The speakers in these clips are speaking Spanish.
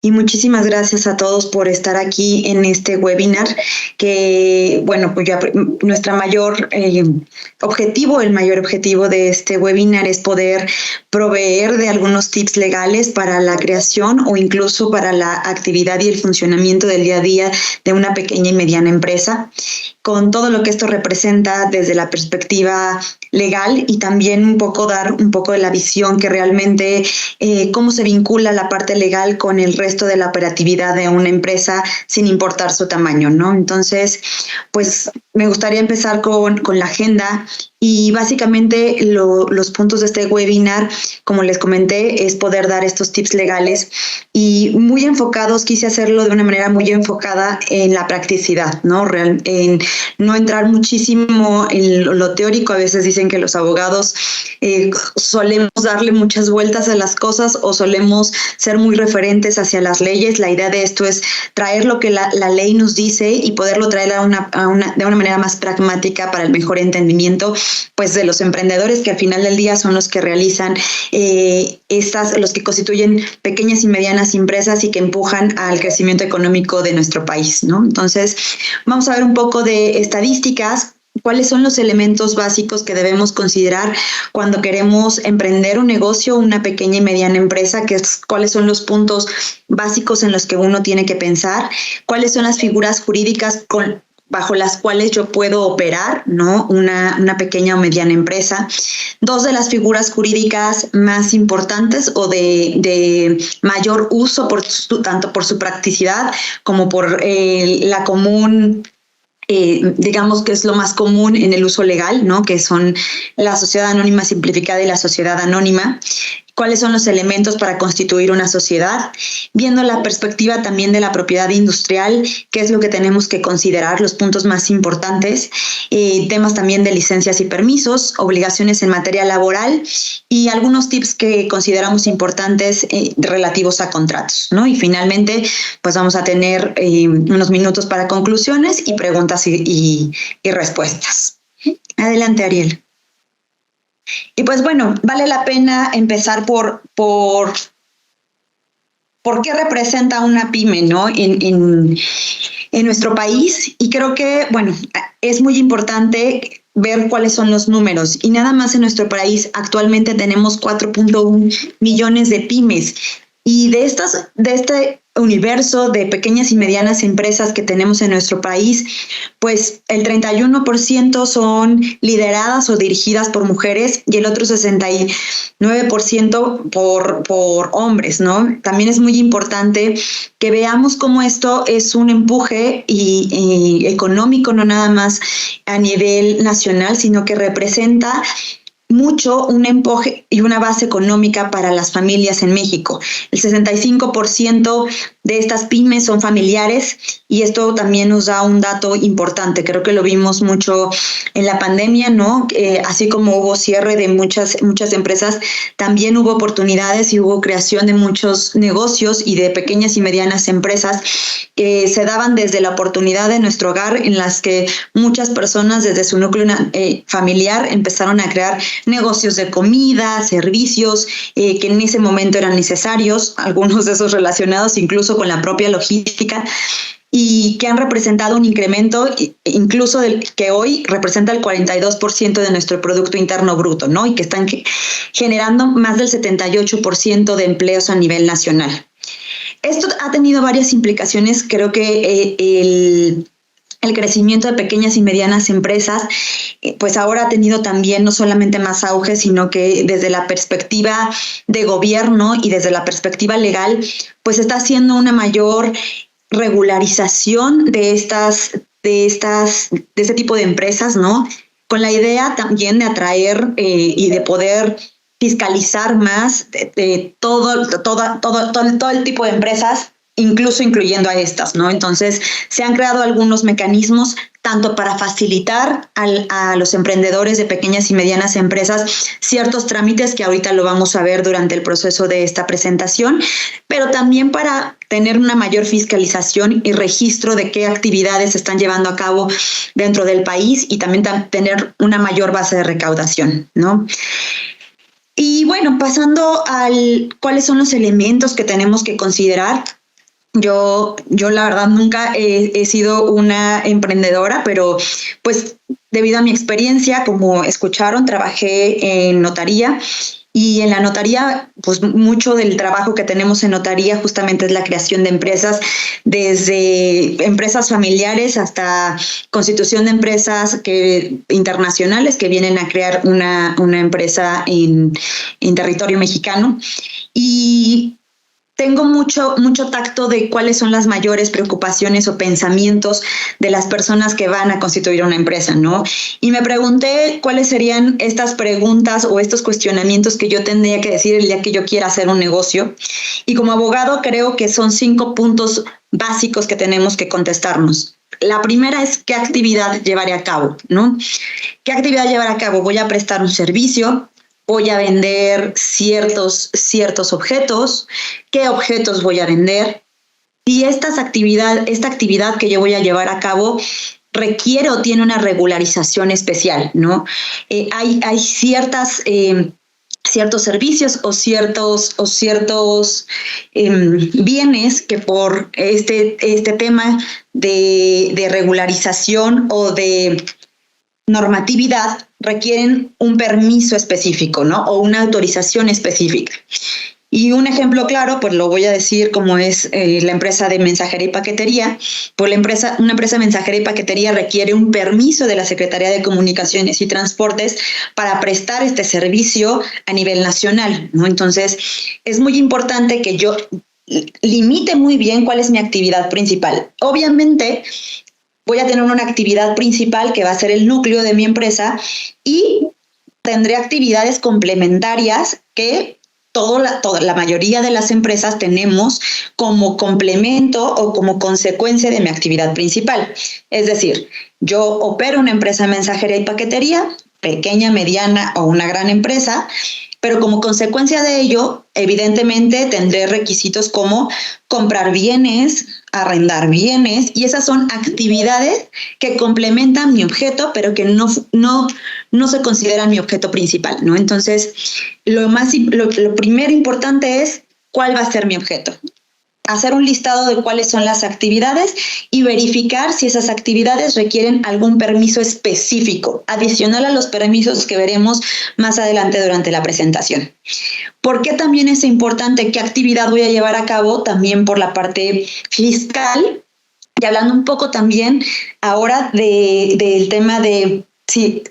y muchísimas gracias a todos por estar aquí en este webinar que, bueno, pues ya nuestra mayor objetivo, el mayor objetivo de este webinar es poder proveer de algunos tips legales para la creación o incluso para la actividad y el funcionamiento del día a día de una pequeña y mediana empresa, con todo lo que esto representa desde la perspectiva legal y también un poco dar un poco de la visión que realmente cómo se vincula la parte legal con el resto de la operatividad de una empresa sin importar su tamaño, ¿no? Entonces, pues me gustaría empezar con la agenda y básicamente los puntos de este webinar, como les comenté, es poder dar estos tips legales y muy enfocados, quise hacerlo de una manera muy enfocada en la practicidad, ¿no? En no entrar muchísimo en lo teórico. A veces dicen que los abogados solemos darle muchas vueltas a las cosas o solemos ser muy referentes hacia las leyes. La idea de esto es traer lo que la ley nos dice y poderlo traer de una manera más pragmática para el mejor entendimiento pues de los emprendedores, que al final del día son los que realizan los que constituyen pequeñas y medianas empresas y que empujan al crecimiento económico de nuestro país, ¿no? Entonces, vamos a ver un poco de estadísticas. ¿Cuáles son los elementos básicos que debemos considerar cuando queremos emprender un negocio, una pequeña y mediana empresa? ¿Cuáles son los puntos básicos en los que uno tiene que pensar? ¿Cuáles son las figuras jurídicas bajo las cuales yo puedo operar, ¿no? Una pequeña o mediana empresa? Dos de las figuras jurídicas más importantes o de mayor uso, tanto por su practicidad como por la común, digamos que es lo más común en el uso legal, ¿no? Que son la sociedad anónima simplificada y la sociedad anónima. ¿Cuáles son los elementos para constituir una sociedad? Viendo la perspectiva también de la propiedad industrial, qué es lo que tenemos que considerar, los puntos más importantes, temas también de licencias y permisos, obligaciones en materia laboral y algunos tips que consideramos importantes relativos a contratos, ¿no? Y finalmente, pues vamos a tener unos minutos para conclusiones y preguntas y respuestas. Adelante, Ariel. Y pues bueno, vale la pena empezar por qué representa una pyme, ¿no? En nuestro país. Y creo que, bueno, es muy importante ver cuáles son los números. Y nada más en nuestro país actualmente tenemos 4.1 millones de pymes. Y de este universo de pequeñas y medianas empresas que tenemos en nuestro país, pues el 31% son lideradas o dirigidas por mujeres y el otro 69% por hombres, ¿no? También es muy importante que veamos cómo esto es un empuje y económico, no nada más a nivel nacional, sino que representa mucho un empuje y una base económica para las familias en México. El 65% de estas pymes son familiares y esto también nos da un dato importante. Creo que lo vimos mucho en la pandemia, ¿no? Así como hubo cierre de muchas empresas, también hubo oportunidades y hubo creación de muchos negocios y de pequeñas y medianas empresas que se daban desde la oportunidad de nuestro hogar, en las que muchas personas desde su núcleo familiar empezaron a crear negocios de comida, servicios, que en ese momento eran necesarios, algunos de esos relacionados incluso con la propia logística, y que han representado un incremento incluso que hoy representa el 42% de nuestro Producto Interno Bruto, ¿no? Y que están generando más del 78% de empleos a nivel nacional. Esto ha tenido varias implicaciones. Creo que el crecimiento de pequeñas y medianas empresas, pues ahora ha tenido también no solamente más auge, sino que desde la perspectiva de gobierno y desde la perspectiva legal, pues está haciendo una mayor regularización de este tipo de empresas, ¿no? Con la idea también de atraer y de poder fiscalizar más de todo el tipo de empresas, incluso incluyendo a estas, ¿no? Entonces, se han creado algunos mecanismos tanto para facilitar a los emprendedores de pequeñas y medianas empresas ciertos trámites que ahorita lo vamos a ver durante el proceso de esta presentación, pero también para tener una mayor fiscalización y registro de qué actividades se están llevando a cabo dentro del país y también tener una mayor base de recaudación, ¿no? Y bueno, pasando cuáles son los elementos que tenemos que considerar. Yo la verdad nunca he sido una emprendedora, pero pues debido a mi experiencia, como escucharon, trabajé en notaría. Y en la notaría, pues mucho del trabajo que tenemos en notaría justamente es la creación de empresas, desde empresas familiares hasta constitución de empresas internacionales que vienen a crear una empresa en territorio mexicano. Y tengo mucho tacto de cuáles son las mayores preocupaciones o pensamientos de las personas que van a constituir una empresa, ¿no? Y me pregunté cuáles serían estas preguntas o estos cuestionamientos que yo tendría que decir el día que yo quiera hacer un negocio. Y como abogado creo que son 5 puntos básicos que tenemos que contestarnos. La primera es qué actividad llevaré a cabo, ¿no? ¿Qué actividad llevaré a cabo? ¿Voy a prestar un servicio? ¿Voy a vender ciertos objetos? ¿Qué objetos voy a vender? Si esta actividad que yo voy a llevar a cabo requiere o tiene una regularización especial, ¿no? Hay ciertos servicios o ciertos bienes que por este tema de regularización o de normatividad requieren un permiso específico, ¿no? O una autorización específica. Y un ejemplo claro, pues lo voy a decir como es la empresa de mensajería y paquetería. Pues una empresa de mensajería y paquetería requiere un permiso de la Secretaría de Comunicaciones y Transportes para prestar este servicio a nivel nacional, ¿no? Entonces, es muy importante que yo limite muy bien cuál es mi actividad principal. Obviamente, voy a tener una actividad principal que va a ser el núcleo de mi empresa y tendré actividades complementarias que la mayoría de las empresas tenemos como complemento o como consecuencia de mi actividad principal. Es decir, yo opero una empresa de mensajería y paquetería, pequeña, mediana o una gran empresa, pero como consecuencia de ello, evidentemente tendré requisitos como comprar bienes, arrendar bienes, y esas son actividades que complementan mi objeto, pero que no se consideran mi objeto principal, ¿no? Entonces, lo primero importante es cuál va a ser mi objeto. Hacer un listado de cuáles son las actividades y verificar si esas actividades requieren algún permiso específico, adicional a los permisos que veremos más adelante durante la presentación. ¿Por qué también es importante qué actividad voy a llevar a cabo? También por la parte fiscal, y hablando un poco también ahora del tema de si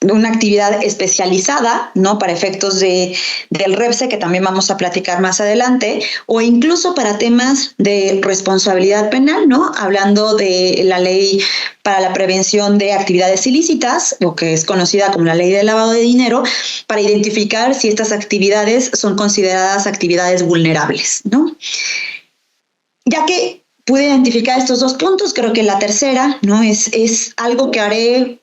una actividad especializada, ¿no? Para efectos del REPSE, que también vamos a platicar más adelante, o incluso para temas de responsabilidad penal, ¿no? Hablando de la ley para la prevención de actividades ilícitas, o que es conocida como la ley de lavado de dinero, para identificar si estas actividades son consideradas actividades vulnerables, ¿no? Ya que pude identificar estos 2 puntos, creo que la tercera, ¿no? Es algo que haré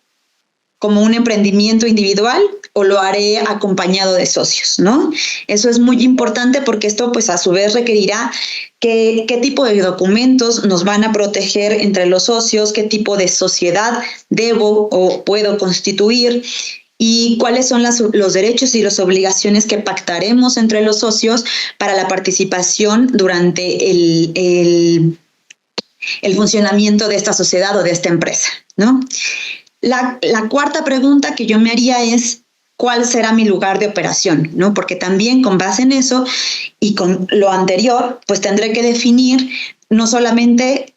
como un emprendimiento individual o lo haré acompañado de socios, ¿no? Eso es muy importante porque esto, pues, a su vez requerirá qué tipo de documentos nos van a proteger entre los socios, qué tipo de sociedad debo o puedo constituir y cuáles son los derechos y las obligaciones que pactaremos entre los socios para la participación durante el funcionamiento de esta sociedad o de esta empresa, ¿no? La cuarta pregunta que yo me haría es, ¿cuál será mi lugar de operación? ¿No? Porque también con base en eso y con lo anterior, pues tendré que definir no solamente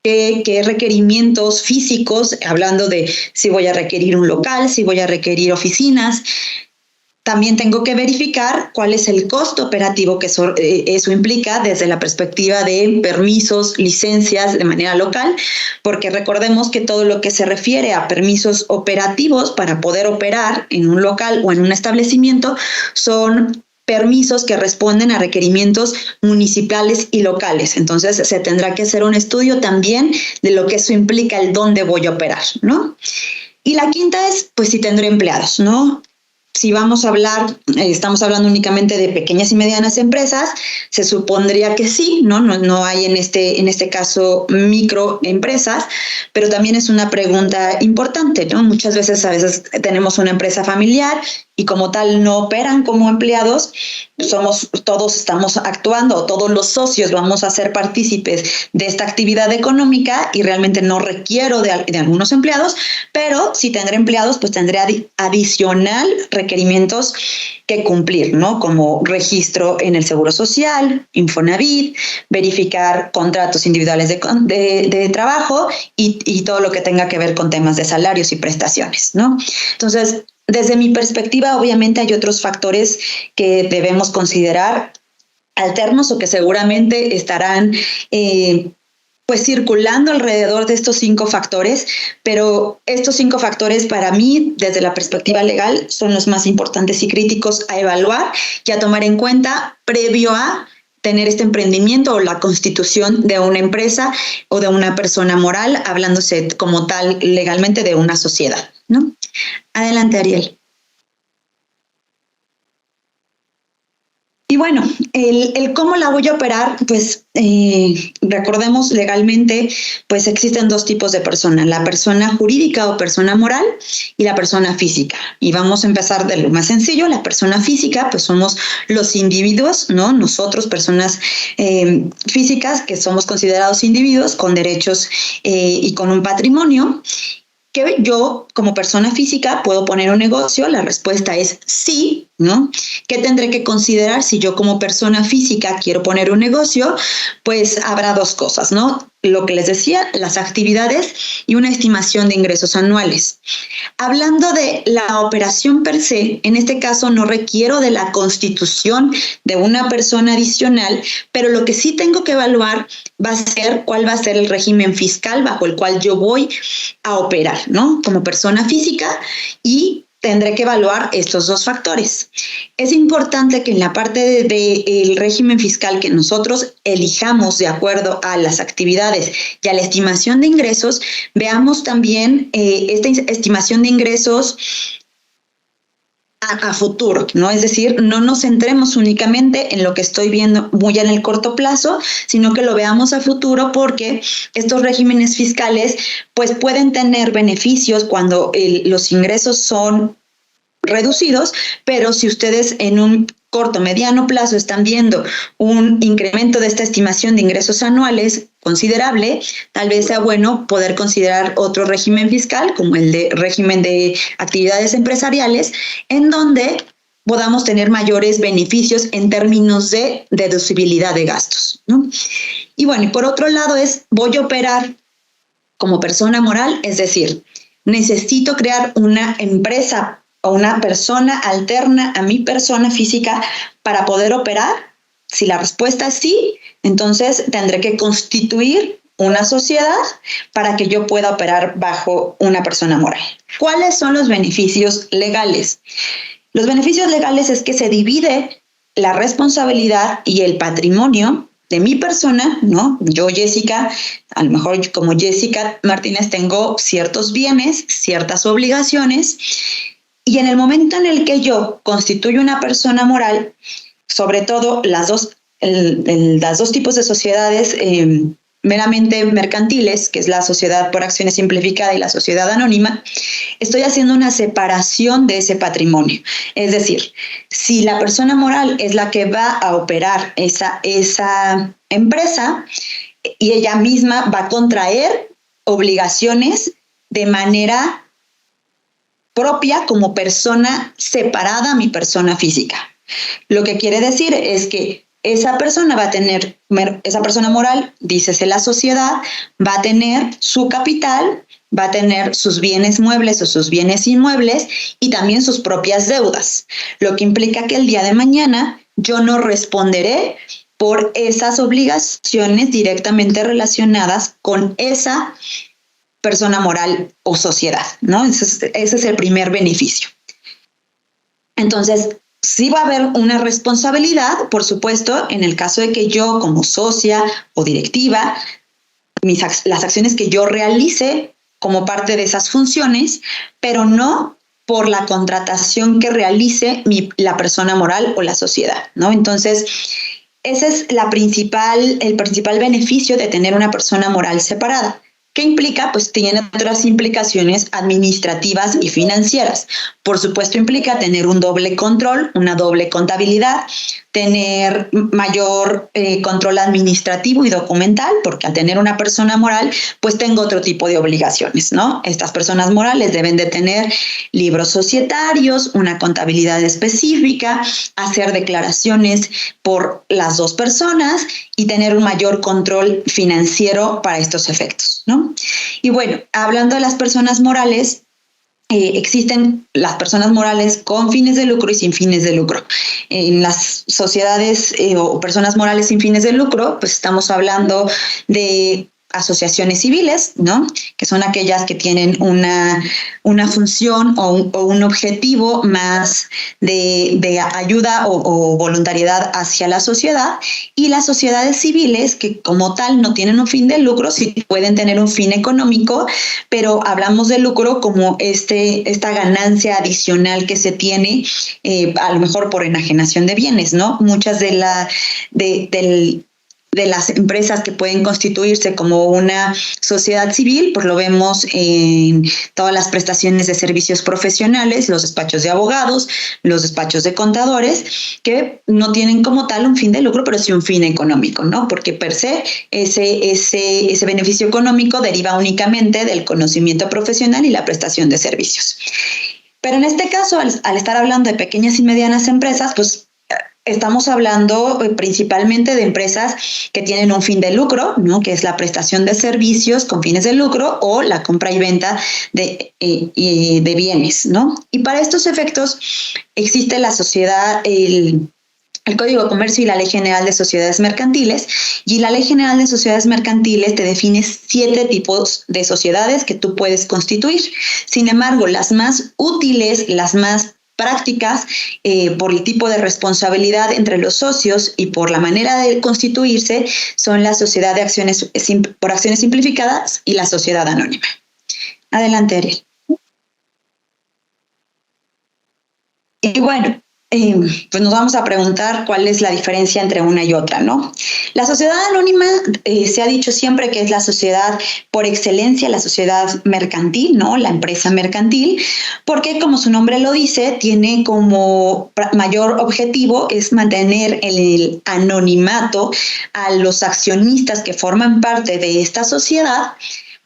qué requerimientos físicos, hablando de si voy a requerir un local, si voy a requerir oficinas. También tengo que verificar cuál es el costo operativo que eso implica desde la perspectiva de permisos, licencias de manera local, porque recordemos que todo lo que se refiere a permisos operativos para poder operar en un local o en un establecimiento son permisos que responden a requerimientos municipales y locales. Entonces, se tendrá que hacer un estudio también de lo que eso implica, el dónde voy a operar, ¿no? Y la quinta es, pues, si tendré empleados, ¿no? Si vamos a hablar, estamos hablando únicamente de pequeñas y medianas empresas, se supondría que sí, ¿no? No hay en este caso microempresas, pero también es una pregunta importante, ¿no? A veces tenemos una empresa familiar y como tal no operan como empleados, todos estamos actuando, todos los socios vamos a ser partícipes de esta actividad económica y realmente no requiero de algunos empleados, pero si tendré empleados, pues tendré adicional requerimientos que cumplir, ¿no? Como registro en el Seguro Social, Infonavit, verificar contratos individuales de trabajo y todo lo que tenga que ver con temas de salarios y prestaciones, ¿no? Entonces, desde mi perspectiva, obviamente hay otros factores que debemos considerar alternos o que seguramente estarán pues circulando alrededor de estos 5 factores, pero estos 5 factores para mí, desde la perspectiva legal, son los más importantes y críticos a evaluar y a tomar en cuenta previo a tener este emprendimiento o la constitución de una empresa o de una persona moral, hablándose como tal legalmente de una sociedad, ¿no? Adelante, Ariel. Y bueno, el cómo la voy a operar, pues recordemos legalmente, pues existen 2 tipos de personas, la persona jurídica o persona moral y la persona física. Y vamos a empezar de lo más sencillo, la persona física, pues somos los individuos, ¿no? Nosotros, personas físicas que somos considerados individuos con derechos y con un patrimonio. ¿Que yo, como persona física, puedo poner un negocio? La respuesta es sí, ¿no? ¿Qué tendré que considerar si yo como persona física quiero poner un negocio? Pues habrá 2 cosas, ¿no? Lo que les decía, las actividades y una estimación de ingresos anuales. Hablando de la operación per se, en este caso no requiero de la constitución de una persona adicional, pero lo que sí tengo que evaluar va a ser cuál va a ser el régimen fiscal bajo el cual yo voy a operar, ¿no? Como persona física, y tendré que evaluar estos 2 factores. Es importante que en la parte del régimen fiscal que nosotros elijamos de acuerdo a las actividades y a la estimación de ingresos, veamos también esta estimación de ingresos a futuro, ¿no? Es decir, no nos centremos únicamente en lo que estoy viendo muy en el corto plazo, sino que lo veamos a futuro, porque estos regímenes fiscales pues pueden tener beneficios cuando los ingresos son reducidos, pero si ustedes en un corto, mediano plazo están viendo un incremento de esta estimación de ingresos anuales considerable, tal vez sea bueno poder considerar otro régimen fiscal, como el de régimen de actividades empresariales, en donde podamos tener mayores beneficios en términos de deducibilidad de gastos, ¿no? Y bueno, y por otro lado voy a operar como persona moral, es decir, necesito crear una empresa o una persona alterna a mi persona física para poder operar. Si la respuesta es sí, entonces tendré que constituir una sociedad para que yo pueda operar bajo una persona moral. ¿Cuáles son los beneficios legales? Los beneficios legales es que se divide la responsabilidad y el patrimonio de mi persona, ¿no? Yo, Jessica, a lo mejor como Jessica Martínez tengo ciertos bienes, ciertas obligaciones, y en el momento en el que yo constituyo una persona moral, sobre todo los 2 tipos de sociedades meramente mercantiles, que es la sociedad por acciones simplificada y la sociedad anónima, estoy haciendo una separación de ese patrimonio. Es decir, si la persona moral es la que va a operar esa empresa y ella misma va a contraer obligaciones de manera propia como persona separada a mi persona física. Lo que quiere decir es que esa persona esa persona moral, dícese la sociedad, va a tener su capital, va a tener sus bienes muebles o sus bienes inmuebles y también sus propias deudas, lo que implica que el día de mañana yo no responderé por esas obligaciones directamente relacionadas con esa persona moral o sociedad, ¿no? Ese es el primer beneficio. Entonces, sí va a haber una responsabilidad, por supuesto, en el caso de que yo como socia o directiva, las acciones que yo realice como parte de esas funciones, pero no por la contratación que realice la persona moral o la sociedad, ¿no? Entonces, ese es el principal beneficio de tener una persona moral separada. ¿Qué implica? Pues tiene otras implicaciones administrativas y financieras. Por supuesto, implica tener un doble control, una doble contabilidad, tener mayor control administrativo y documental, porque al tener una persona moral, pues tengo otro tipo de obligaciones, ¿no? Estas personas morales deben de tener libros societarios, una contabilidad específica, hacer declaraciones por las dos personas y tener un mayor control financiero para estos efectos, ¿no? Y bueno, hablando de las personas morales, existen las personas morales con fines de lucro y sin fines de lucro. En las sociedades o personas morales sin fines de lucro, pues estamos hablando de asociaciones civiles, ¿no? Que son aquellas que tienen una función o un objetivo más de ayuda o voluntariedad hacia la sociedad, y las sociedades civiles que como tal no tienen un fin de lucro, sí pueden tener un fin económico, pero hablamos de lucro como esta ganancia adicional que se tiene a lo mejor por enajenación de bienes, ¿no? Muchas de las empresas que pueden constituirse como una sociedad civil, pues lo vemos en todas las prestaciones de servicios profesionales, los despachos de abogados, los despachos de contadores, que no tienen como tal un fin de lucro, pero sí un fin económico, ¿no? Porque per se ese beneficio económico deriva únicamente del conocimiento profesional y la prestación de servicios. Pero en este caso, al estar hablando de pequeñas y medianas empresas, pues estamos hablando principalmente de empresas que tienen un fin de lucro, ¿no? Que es la prestación de servicios con fines de lucro o la compra y venta de bienes, ¿no? Y para estos efectos existe la sociedad, el Código de Comercio y la Ley General de Sociedades Mercantiles, y la Ley General de Sociedades Mercantiles te define 7 tipos de sociedades que tú puedes constituir. Sin embargo, las más útiles, las más prácticas, por el tipo de responsabilidad entre los socios y por la manera de constituirse, son la sociedad de acciones por acciones simplificadas y la sociedad anónima. Adelante, Ariel. Y bueno, pues nos vamos a preguntar cuál es la diferencia entre una y otra, ¿no? La sociedad anónima se ha dicho siempre que es la sociedad por excelencia, la sociedad mercantil, ¿no? La empresa mercantil, porque como su nombre lo dice, tiene como mayor objetivo es mantener el anonimato a los accionistas que forman parte de esta sociedad,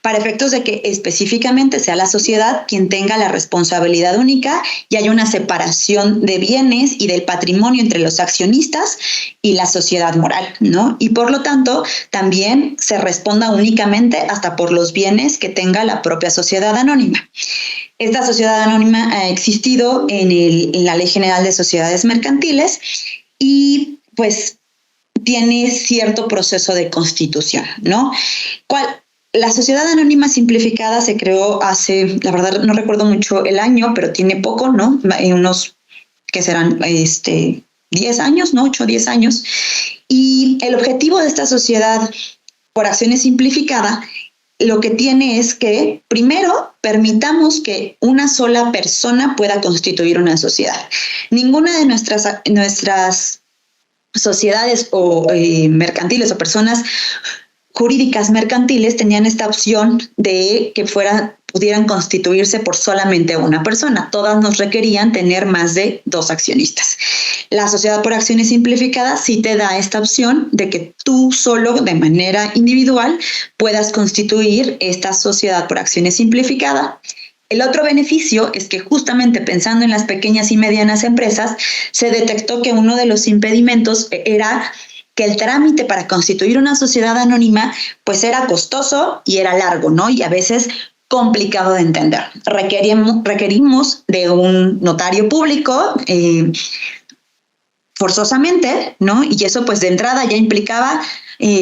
para efectos de que específicamente sea la sociedad quien tenga la responsabilidad única y haya una separación de bienes y del patrimonio entre los accionistas y la sociedad moral, ¿no? Y por lo tanto, también se responda únicamente hasta por los bienes que tenga la propia sociedad anónima. Esta sociedad anónima ha existido en la Ley General de Sociedades Mercantiles y pues tiene cierto proceso de constitución, ¿no? La sociedad anónima simplificada se creó hace, la verdad no recuerdo mucho el año, pero tiene poco, ¿no? Unos que serán 10 años, ¿no? 8 o 10 años. Y el objetivo de esta sociedad por acciones simplificada lo que tiene es que, primero, permitamos que una sola persona pueda constituir una sociedad. Ninguna de nuestras sociedades o mercantiles o personas jurídicas mercantiles tenían esta opción de que pudieran constituirse por solamente una persona. Todas nos requerían tener más de 2 accionistas. La sociedad por acciones simplificadas sí te da esta opción de que tú solo, de manera individual, puedas constituir esta sociedad por acciones simplificada. El otro beneficio es que justamente pensando en las pequeñas y medianas empresas, se detectó que uno de los impedimentos era que el trámite para constituir una sociedad anónima pues era costoso y era largo, ¿no? Y a veces complicado de entender. Requerimos de un notario público forzosamente, ¿no? Y eso pues de entrada ya implicaba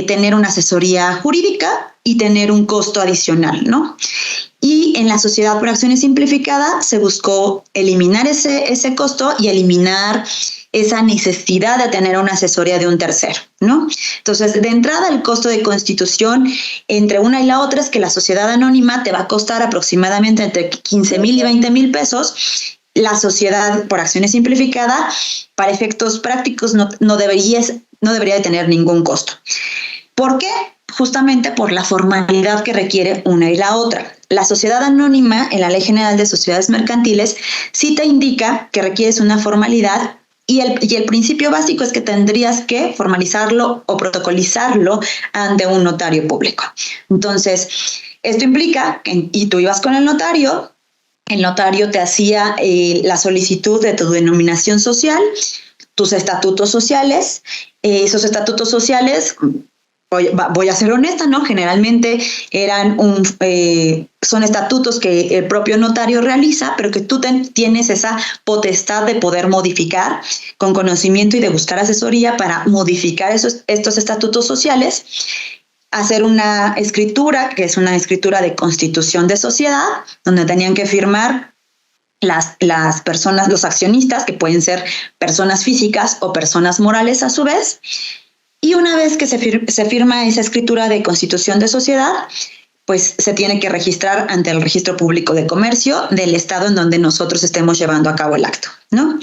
tener una asesoría jurídica y tener un costo adicional, ¿no? Y en la sociedad por acciones simplificada se buscó eliminar ese costo y eliminar esa necesidad de tener una asesoría de un tercero, ¿no? Entonces, de entrada, el costo de constitución entre una y la otra es que la sociedad anónima te va a costar aproximadamente entre 15,000 y 20,000 pesos. La sociedad por acciones simplificada, para efectos prácticos, no debería de tener ningún costo. ¿Por qué? Justamente por la formalidad que requiere una y la otra. la sociedad anónima en la Ley General de Sociedades Mercantiles sí te indica que requieres una formalidad y el principio básico es que tendrías que formalizarlo o protocolizarlo ante un notario público. Entonces, esto implica que y tú ibas con el notario te hacía la solicitud de tu denominación social, tus estatutos sociales, esos estatutos sociales, voy a ser honesta, ¿no? Generalmente son estatutos que el propio notario realiza, pero que tú tienes esa potestad de poder modificar con conocimiento y de buscar asesoría para modificar estos estatutos sociales, hacer una escritura, que es una escritura de constitución de sociedad, donde tenían que firmar las personas, los accionistas, que pueden ser personas físicas o personas morales a su vez. Y una vez que se firma esa escritura de constitución de sociedad, pues se tiene que registrar ante el Registro Público de Comercio del estado en donde nosotros estemos llevando a cabo el acto, ¿no?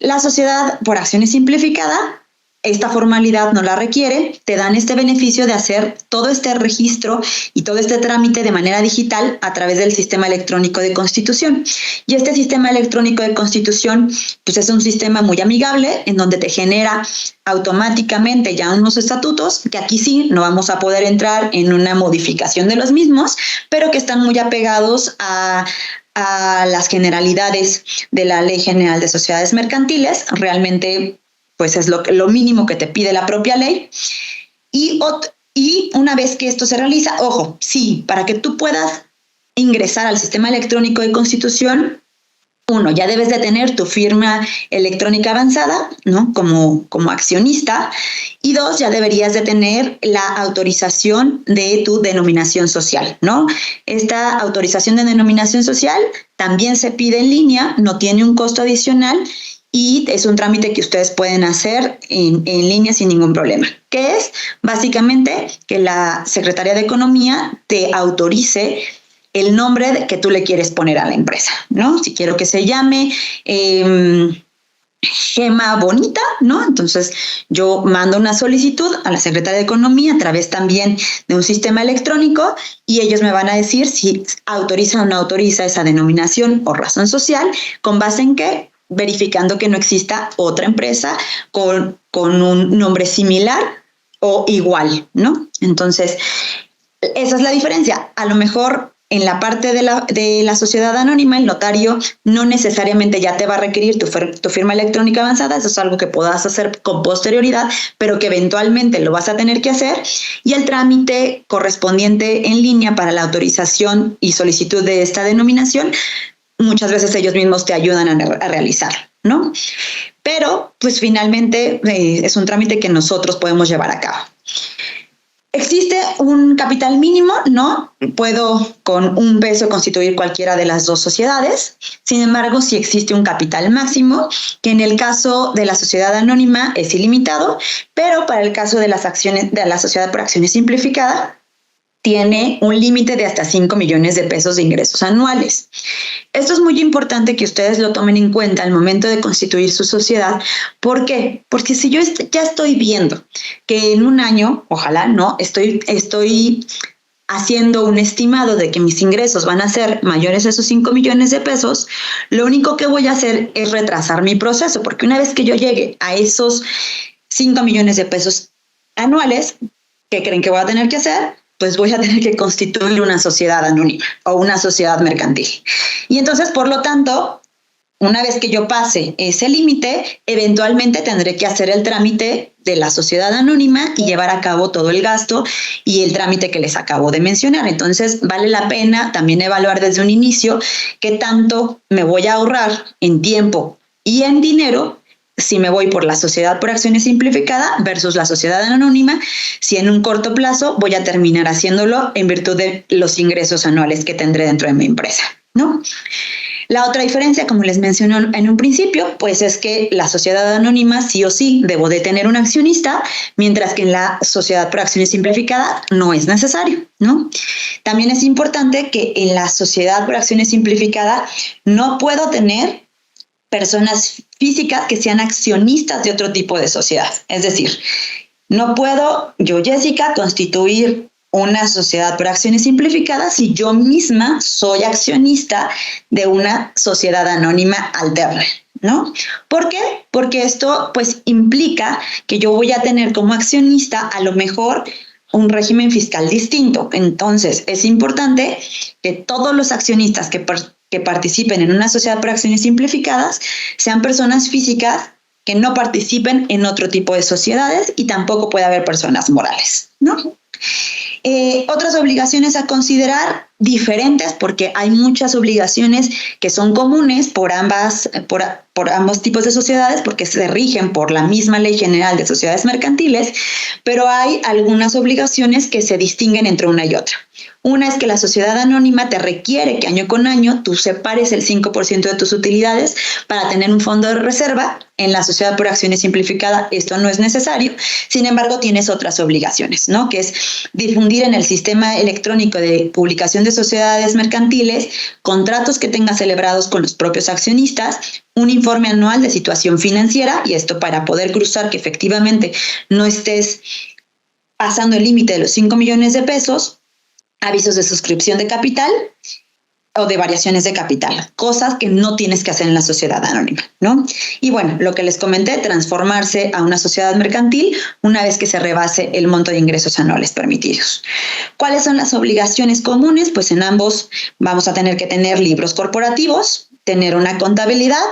La sociedad por acciones simplificada, esta formalidad no la requiere, te dan este beneficio de hacer todo este registro y todo este trámite de manera digital a través del sistema electrónico de constitución. Y este sistema electrónico de constitución, pues es un sistema muy amigable en donde te genera automáticamente ya unos estatutos, que aquí sí no vamos a poder entrar en una modificación de los mismos, pero que están muy apegados a las generalidades de la Ley General de Sociedades Mercantiles. Realmente pues es lo mínimo que te pide la propia ley. Y una vez que esto se realiza, ojo, sí, para que tú puedas ingresar al sistema electrónico de constitución, uno, ya debes de tener tu firma electrónica avanzada, ¿no? Como accionista. Y dos, ya deberías de tener la autorización de tu denominación social, ¿no? Esta autorización de denominación social también se pide en línea, no tiene un costo adicional y es un trámite que ustedes pueden hacer en línea sin ningún problema. ¿Qué es? Básicamente que la Secretaría de Economía te autorice el nombre que tú le quieres poner a la empresa, ¿no? Si quiero que se llame Gema Bonita, ¿no? Entonces yo mando una solicitud a la Secretaría de Economía a través también de un sistema electrónico y ellos me van a decir si autoriza o no autoriza esa denominación o razón social, con base en qué, verificando que no exista otra empresa con un nombre similar o igual, ¿no? Entonces, esa es la diferencia. A lo mejor en la parte de la sociedad anónima, el notario no necesariamente ya te va a requerir tu firma electrónica avanzada, eso es algo que puedas hacer con posterioridad, pero que eventualmente lo vas a tener que hacer, y el trámite correspondiente en línea para la autorización y solicitud de esta denominación, muchas veces ellos mismos te ayudan a realizar, ¿no? Pero, pues finalmente es un trámite que nosotros podemos llevar a cabo. ¿Existe un capital mínimo? No, puedo con un peso constituir cualquiera de las dos sociedades. Sin embargo, sí existe un capital máximo, que en el caso de la sociedad anónima es ilimitado, pero para el caso de las acciones de la sociedad por acciones simplificada, tiene un límite de hasta 5 millones de pesos de ingresos anuales. Esto es muy importante que ustedes lo tomen en cuenta al momento de constituir su sociedad. ¿Por qué? Porque si yo ya estoy viendo que en un año, ojalá no, estoy haciendo un estimado de que mis ingresos van a ser mayores a esos 5 millones de pesos, lo único que voy a hacer es retrasar mi proceso, porque una vez que yo llegue a esos 5 millones de pesos anuales, ¿qué creen que voy a tener que hacer? Pues voy a tener que constituir una sociedad anónima o una sociedad mercantil. Y entonces, por lo tanto, una vez que yo pase ese límite, eventualmente tendré que hacer el trámite de la sociedad anónima y llevar a cabo todo el gasto y el trámite que les acabo de mencionar. Entonces, vale la pena también evaluar desde un inicio qué tanto me voy a ahorrar en tiempo y en dinero si me voy por la sociedad por acciones simplificada versus la sociedad anónima, si en un corto plazo voy a terminar haciéndolo en virtud de los ingresos anuales que tendré dentro de mi empresa, ¿no? La otra diferencia, como les mencioné en un principio, pues es que la sociedad anónima sí o sí debo de tener un accionista, mientras que en la sociedad por acciones simplificada no es necesario, ¿no? También es importante que en la sociedad por acciones simplificada no puedo tener personas físicas que sean accionistas de otro tipo de sociedad. Es decir, no puedo yo, Jessica, constituir una sociedad por acciones simplificadas si yo misma soy accionista de una sociedad anónima alterna, ¿no? ¿Por qué? Porque esto pues implica que yo voy a tener como accionista a lo mejor un régimen fiscal distinto. Entonces, es importante que todos los accionistas que participen en una sociedad por acciones simplificadas sean personas físicas que no participen en otro tipo de sociedades, y tampoco puede haber personas morales, ¿no? Otras obligaciones a considerar diferentes, porque hay muchas obligaciones que son comunes por ambos tipos de sociedades, porque se rigen por la misma Ley General de Sociedades Mercantiles, pero hay algunas obligaciones que se distinguen entre una y otra. Una es que la sociedad anónima te requiere que año con año tú separes el 5% de tus utilidades para tener un fondo de reserva. En la sociedad por acciones simplificada esto no es necesario. Sin embargo, tienes otras obligaciones, ¿no? Que es difundir en el sistema electrónico de publicación de sociedades mercantiles contratos que tengas celebrados con los propios accionistas, un informe anual de situación financiera, y esto para poder cruzar que efectivamente no estés pasando el límite de los 5 millones de pesos, avisos de suscripción de capital o de variaciones de capital, cosas que no tienes que hacer en la sociedad anónima, ¿no? Y bueno, lo que les comenté, transformarse a una sociedad mercantil una vez que se rebase el monto de ingresos anuales permitidos. ¿Cuáles son las obligaciones comunes? Pues en ambos vamos a tener que tener libros corporativos, tener una contabilidad,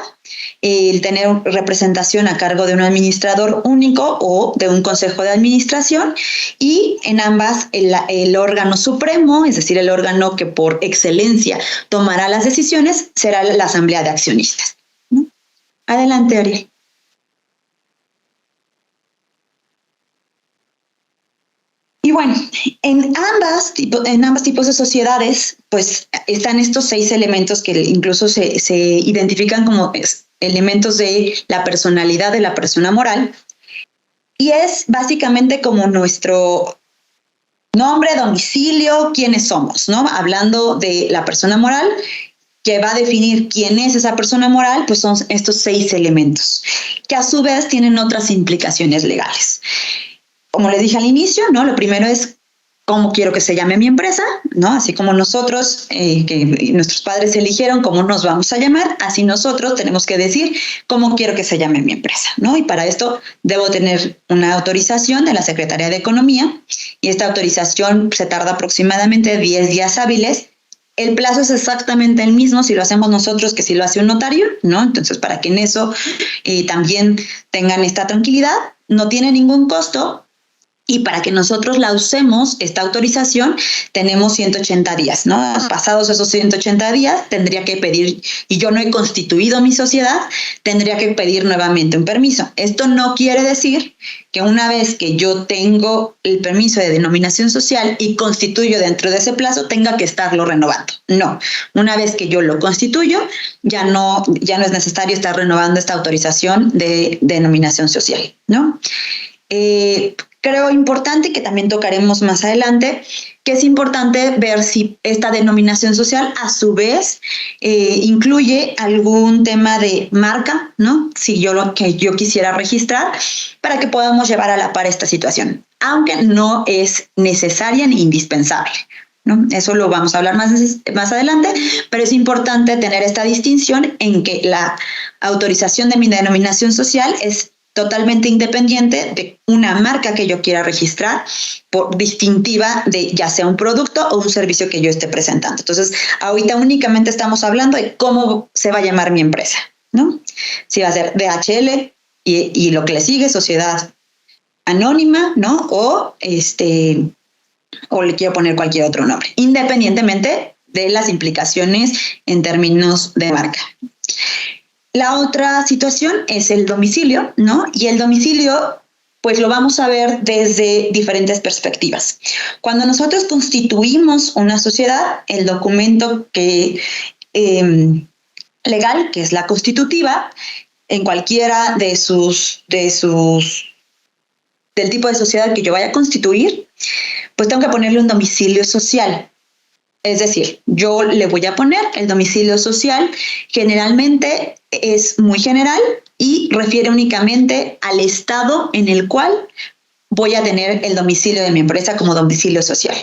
el tener representación a cargo de un administrador único o de un consejo de administración, y en ambas el órgano supremo, es decir, el órgano que por excelencia tomará las decisiones, será la asamblea de accionistas, ¿no? Adelante, Ariel. Y bueno, en ambos tipos de sociedades, pues están estos 6 elementos que incluso se identifican como elementos de la personalidad de la persona moral, y es básicamente como nuestro nombre, domicilio, quiénes somos, ¿no? Hablando de la persona moral, que va a definir quién es esa persona moral, pues son estos 6 elementos, que a su vez tienen otras implicaciones legales. Como les dije al inicio, ¿no? Lo primero es cómo quiero que se llame mi empresa, ¿no? Así como nosotros, que nuestros padres eligieron cómo nos vamos a llamar, así nosotros tenemos que decir cómo quiero que se llame mi empresa, ¿no? Y para esto debo tener una autorización de la Secretaría de Economía, y esta autorización se tarda aproximadamente 10 días hábiles. El plazo es exactamente el mismo si lo hacemos nosotros que si lo hace un notario, ¿no? Entonces, para que en eso también tengan esta tranquilidad, no tiene ningún costo. Y para que nosotros la usemos, esta autorización, tenemos 180 días, ¿no? Pasados esos 180 días, tendría que pedir, y yo no he constituido mi sociedad, tendría que pedir nuevamente un permiso. Esto no quiere decir que una vez que yo tengo el permiso de denominación social y constituyo dentro de ese plazo, tenga que estarlo renovando. No, una vez que yo lo constituyo, ya no es necesario estar renovando esta autorización de denominación social, ¿no? Creo importante, que también tocaremos más adelante, que es importante ver si esta denominación social a su vez incluye algún tema de marca, ¿no? Si lo que yo quisiera registrar, para que podamos llevar a la par esta situación, aunque no es necesaria ni indispensable, ¿no? Eso lo vamos a hablar más adelante, pero es importante tener esta distinción en que la autorización de mi denominación social es totalmente independiente de una marca que yo quiera registrar, por distintiva de ya sea un producto o un servicio que yo esté presentando. Entonces, ahorita únicamente estamos hablando de cómo se va a llamar mi empresa, ¿no? Si va a ser DHL y lo que le sigue, sociedad anónima, ¿no? O le quiero poner cualquier otro nombre, independientemente de las implicaciones en términos de marca. La otra situación es el domicilio, ¿no? Y el domicilio, pues lo vamos a ver desde diferentes perspectivas. Cuando nosotros constituimos una sociedad, el documento legal, que es la constitutiva, en cualquiera del tipo de sociedad que yo vaya a constituir, pues tengo que ponerle un domicilio social. Es decir, yo le voy a poner el domicilio social, generalmente es muy general y refiere únicamente al estado en el cual voy a tener el domicilio de mi empresa como domicilio social.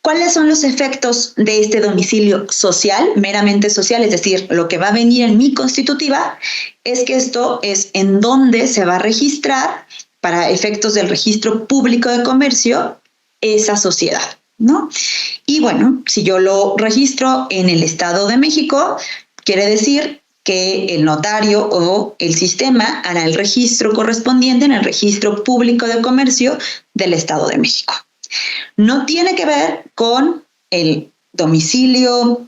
¿Cuáles son los efectos de este domicilio social, meramente social? Es decir, lo que va a venir en mi constitutiva es que esto es en donde se va a registrar, para efectos del registro público de comercio, esa sociedad, ¿no? Y bueno, si yo lo registro en el Estado de México, quiere decir que el notario o el sistema hará el registro correspondiente en el registro público de comercio del Estado de México. No tiene que ver con el domicilio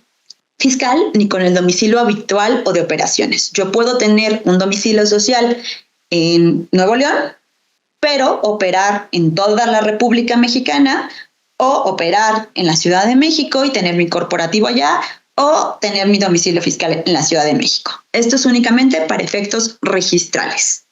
fiscal ni con el domicilio habitual o de operaciones. Yo puedo tener un domicilio social en Nuevo León, pero operar en toda la República Mexicana, o operar en la Ciudad de México y tener mi corporativo allá, o tener mi domicilio fiscal en la Ciudad de México. Esto es únicamente para efectos registrales.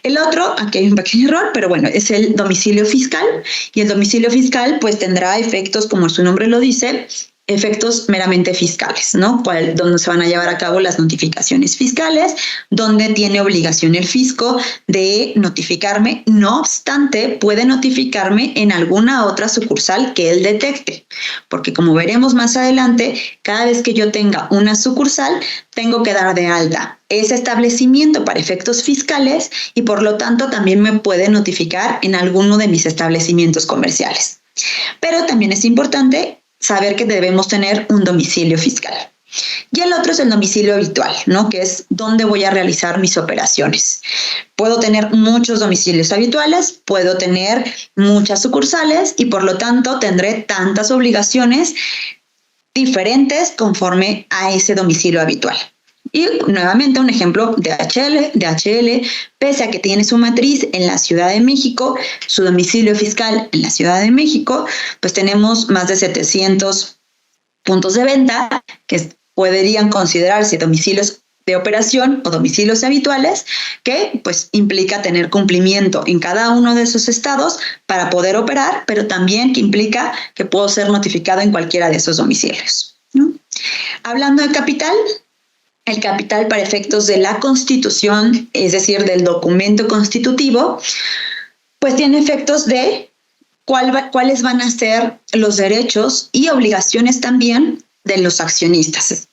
El otro, aquí hay un pequeño error, pero bueno, es el domicilio fiscal, y el domicilio fiscal pues tendrá efectos, como su nombre lo dice, efectos meramente fiscales, ¿no? Donde se van a llevar a cabo las notificaciones fiscales, donde tiene obligación el fisco de notificarme. No obstante, puede notificarme en alguna otra sucursal que él detecte, porque como veremos más adelante, cada vez que yo tenga una sucursal, tengo que dar de alta ese establecimiento para efectos fiscales, y por lo tanto también me puede notificar en alguno de mis establecimientos comerciales. Pero también es importante saber que debemos tener un domicilio fiscal. Y el otro es el domicilio habitual, ¿no? Que es donde voy a realizar mis operaciones. Puedo tener muchos domicilios habituales, puedo tener muchas sucursales, y por lo tanto tendré tantas obligaciones diferentes conforme a ese domicilio habitual. Y nuevamente un ejemplo de DHL, pese a que tiene su matriz en la Ciudad de México, su domicilio fiscal en la Ciudad de México, pues tenemos más de 700 puntos de venta que podrían considerarse domicilios de operación o domicilios habituales, que pues implica tener cumplimiento en cada uno de esos estados para poder operar, pero también que implica que puedo ser notificado en cualquiera de esos domicilios, ¿no? Hablando de capital, el capital para efectos de la Constitución, es decir, del documento constitutivo, pues tiene efectos de cuáles van a ser los derechos y obligaciones también de los accionistas.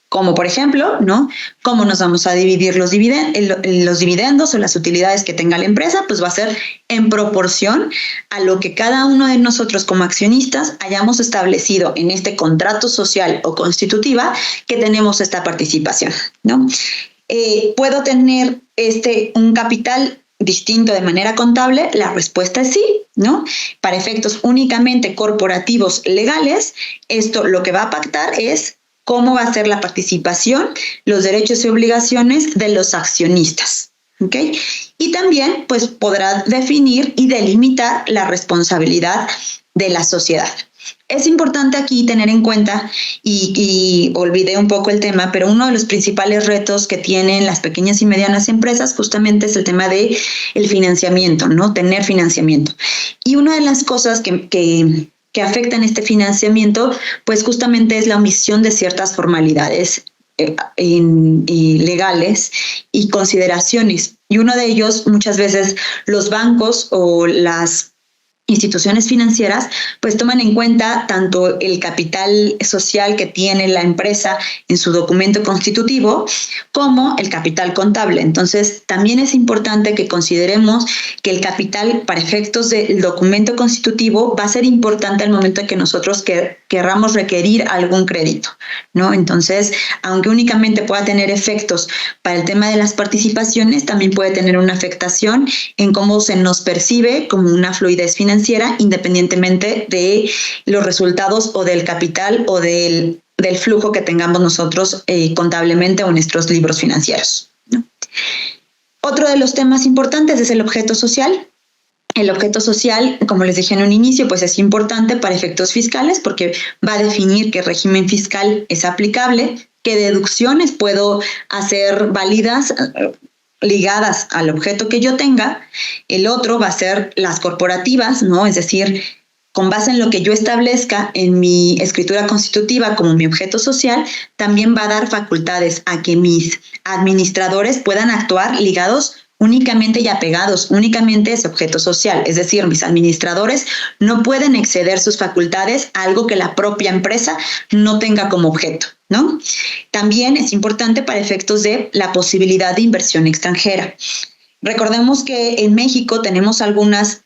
Como por ejemplo, ¿no? Cómo nos vamos a dividir los dividendos o las utilidades que tenga la empresa, pues va a ser en proporción a lo que cada uno de nosotros como accionistas hayamos establecido en este contrato social o constitutiva que tenemos esta participación, ¿no? ¿Puedo tener un capital distinto de manera contable? La respuesta es sí, ¿no? Para efectos únicamente corporativos legales, esto lo que va a pactar es cómo va a ser la participación, los derechos y obligaciones de los accionistas, ¿ok? Y también, pues, podrá definir y delimitar la responsabilidad de la sociedad. Es importante aquí tener en cuenta, y olvidé un poco el tema, pero uno de los principales retos que tienen las pequeñas y medianas empresas justamente es el tema de el financiamiento, ¿no? Tener financiamiento. Y una de las cosas que afectan este financiamiento, pues justamente es la omisión de ciertas formalidades legales y consideraciones. Y uno de ellos, muchas veces, los bancos o las instituciones financieras pues toman en cuenta tanto el capital social que tiene la empresa en su documento constitutivo como el capital contable. Entonces también es importante que consideremos que el capital para efectos del documento constitutivo va a ser importante al momento en que nosotros querramos requerir algún crédito, ¿no? Entonces, aunque únicamente pueda tener efectos para el tema de las participaciones, también puede tener una afectación en cómo se nos percibe como una fluidez financiera, independientemente de los resultados o del capital o del flujo que tengamos nosotros contablemente o en nuestros libros financieros, ¿no? Otro de los temas importantes es el objeto social. El objeto social, como les dije en un inicio, pues es importante para efectos fiscales porque va a definir qué régimen fiscal es aplicable, qué deducciones puedo hacer válidas ligadas al objeto que yo tenga. El otro va a ser las corporativas, ¿no? Es decir, con base en lo que yo establezca en mi escritura constitutiva como mi objeto social, también va a dar facultades a que mis administradores puedan actuar ligados únicamente y apegados únicamente a ese objeto social. Es decir, mis administradores no pueden exceder sus facultades a algo que la propia empresa no tenga como objeto, ¿no? También es importante para efectos de la posibilidad de inversión extranjera. Recordemos que en México tenemos algunas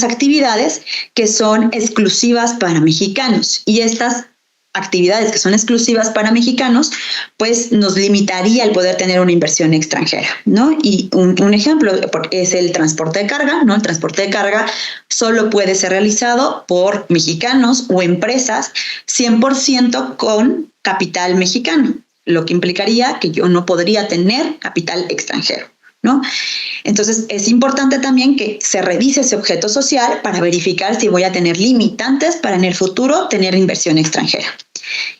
actividades que son exclusivas para mexicanos, y estas actividades que son exclusivas para mexicanos, pues nos limitaría el poder tener una inversión extranjera, ¿no? Y un ejemplo es el transporte de carga, ¿no? El transporte de carga solo puede ser realizado por mexicanos o empresas 100% con capital mexicano, lo que implicaría que yo no podría tener capital extranjero, ¿no? Entonces es importante también que se revise ese objeto social para verificar si voy a tener limitantes para en el futuro tener inversión extranjera.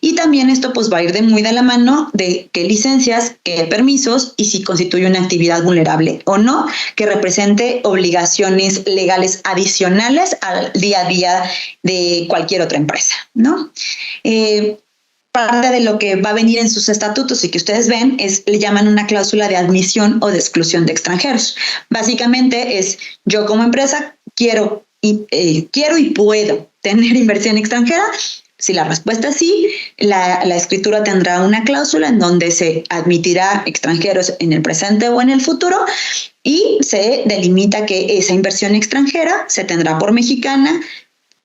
Y también esto pues va a ir muy de la mano de qué licencias, qué permisos y si constituye una actividad vulnerable o no, que represente obligaciones legales adicionales al día a día de cualquier otra empresa, ¿no? Parte de lo que va a venir en sus estatutos y que ustedes ven le llaman una cláusula de admisión o de exclusión de extranjeros. Básicamente es, yo como empresa quiero y puedo tener inversión extranjera. Si la respuesta es sí, la escritura tendrá una cláusula en donde se admitirá extranjeros en el presente o en el futuro, y se delimita que esa inversión extranjera se tendrá por mexicana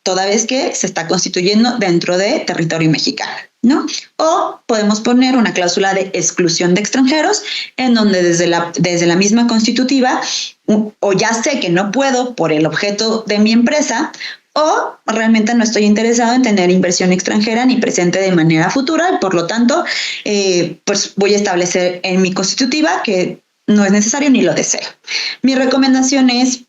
toda vez que se está constituyendo dentro de territorio mexicano, ¿no? O podemos poner una cláusula de exclusión de extranjeros en donde desde la misma constitutiva o ya sé que no puedo por el objeto de mi empresa, o realmente no estoy interesado en tener inversión extranjera ni presente de manera futura, y por lo tanto, pues voy a establecer en mi constitutiva que no es necesario ni lo deseo. Mi recomendación es,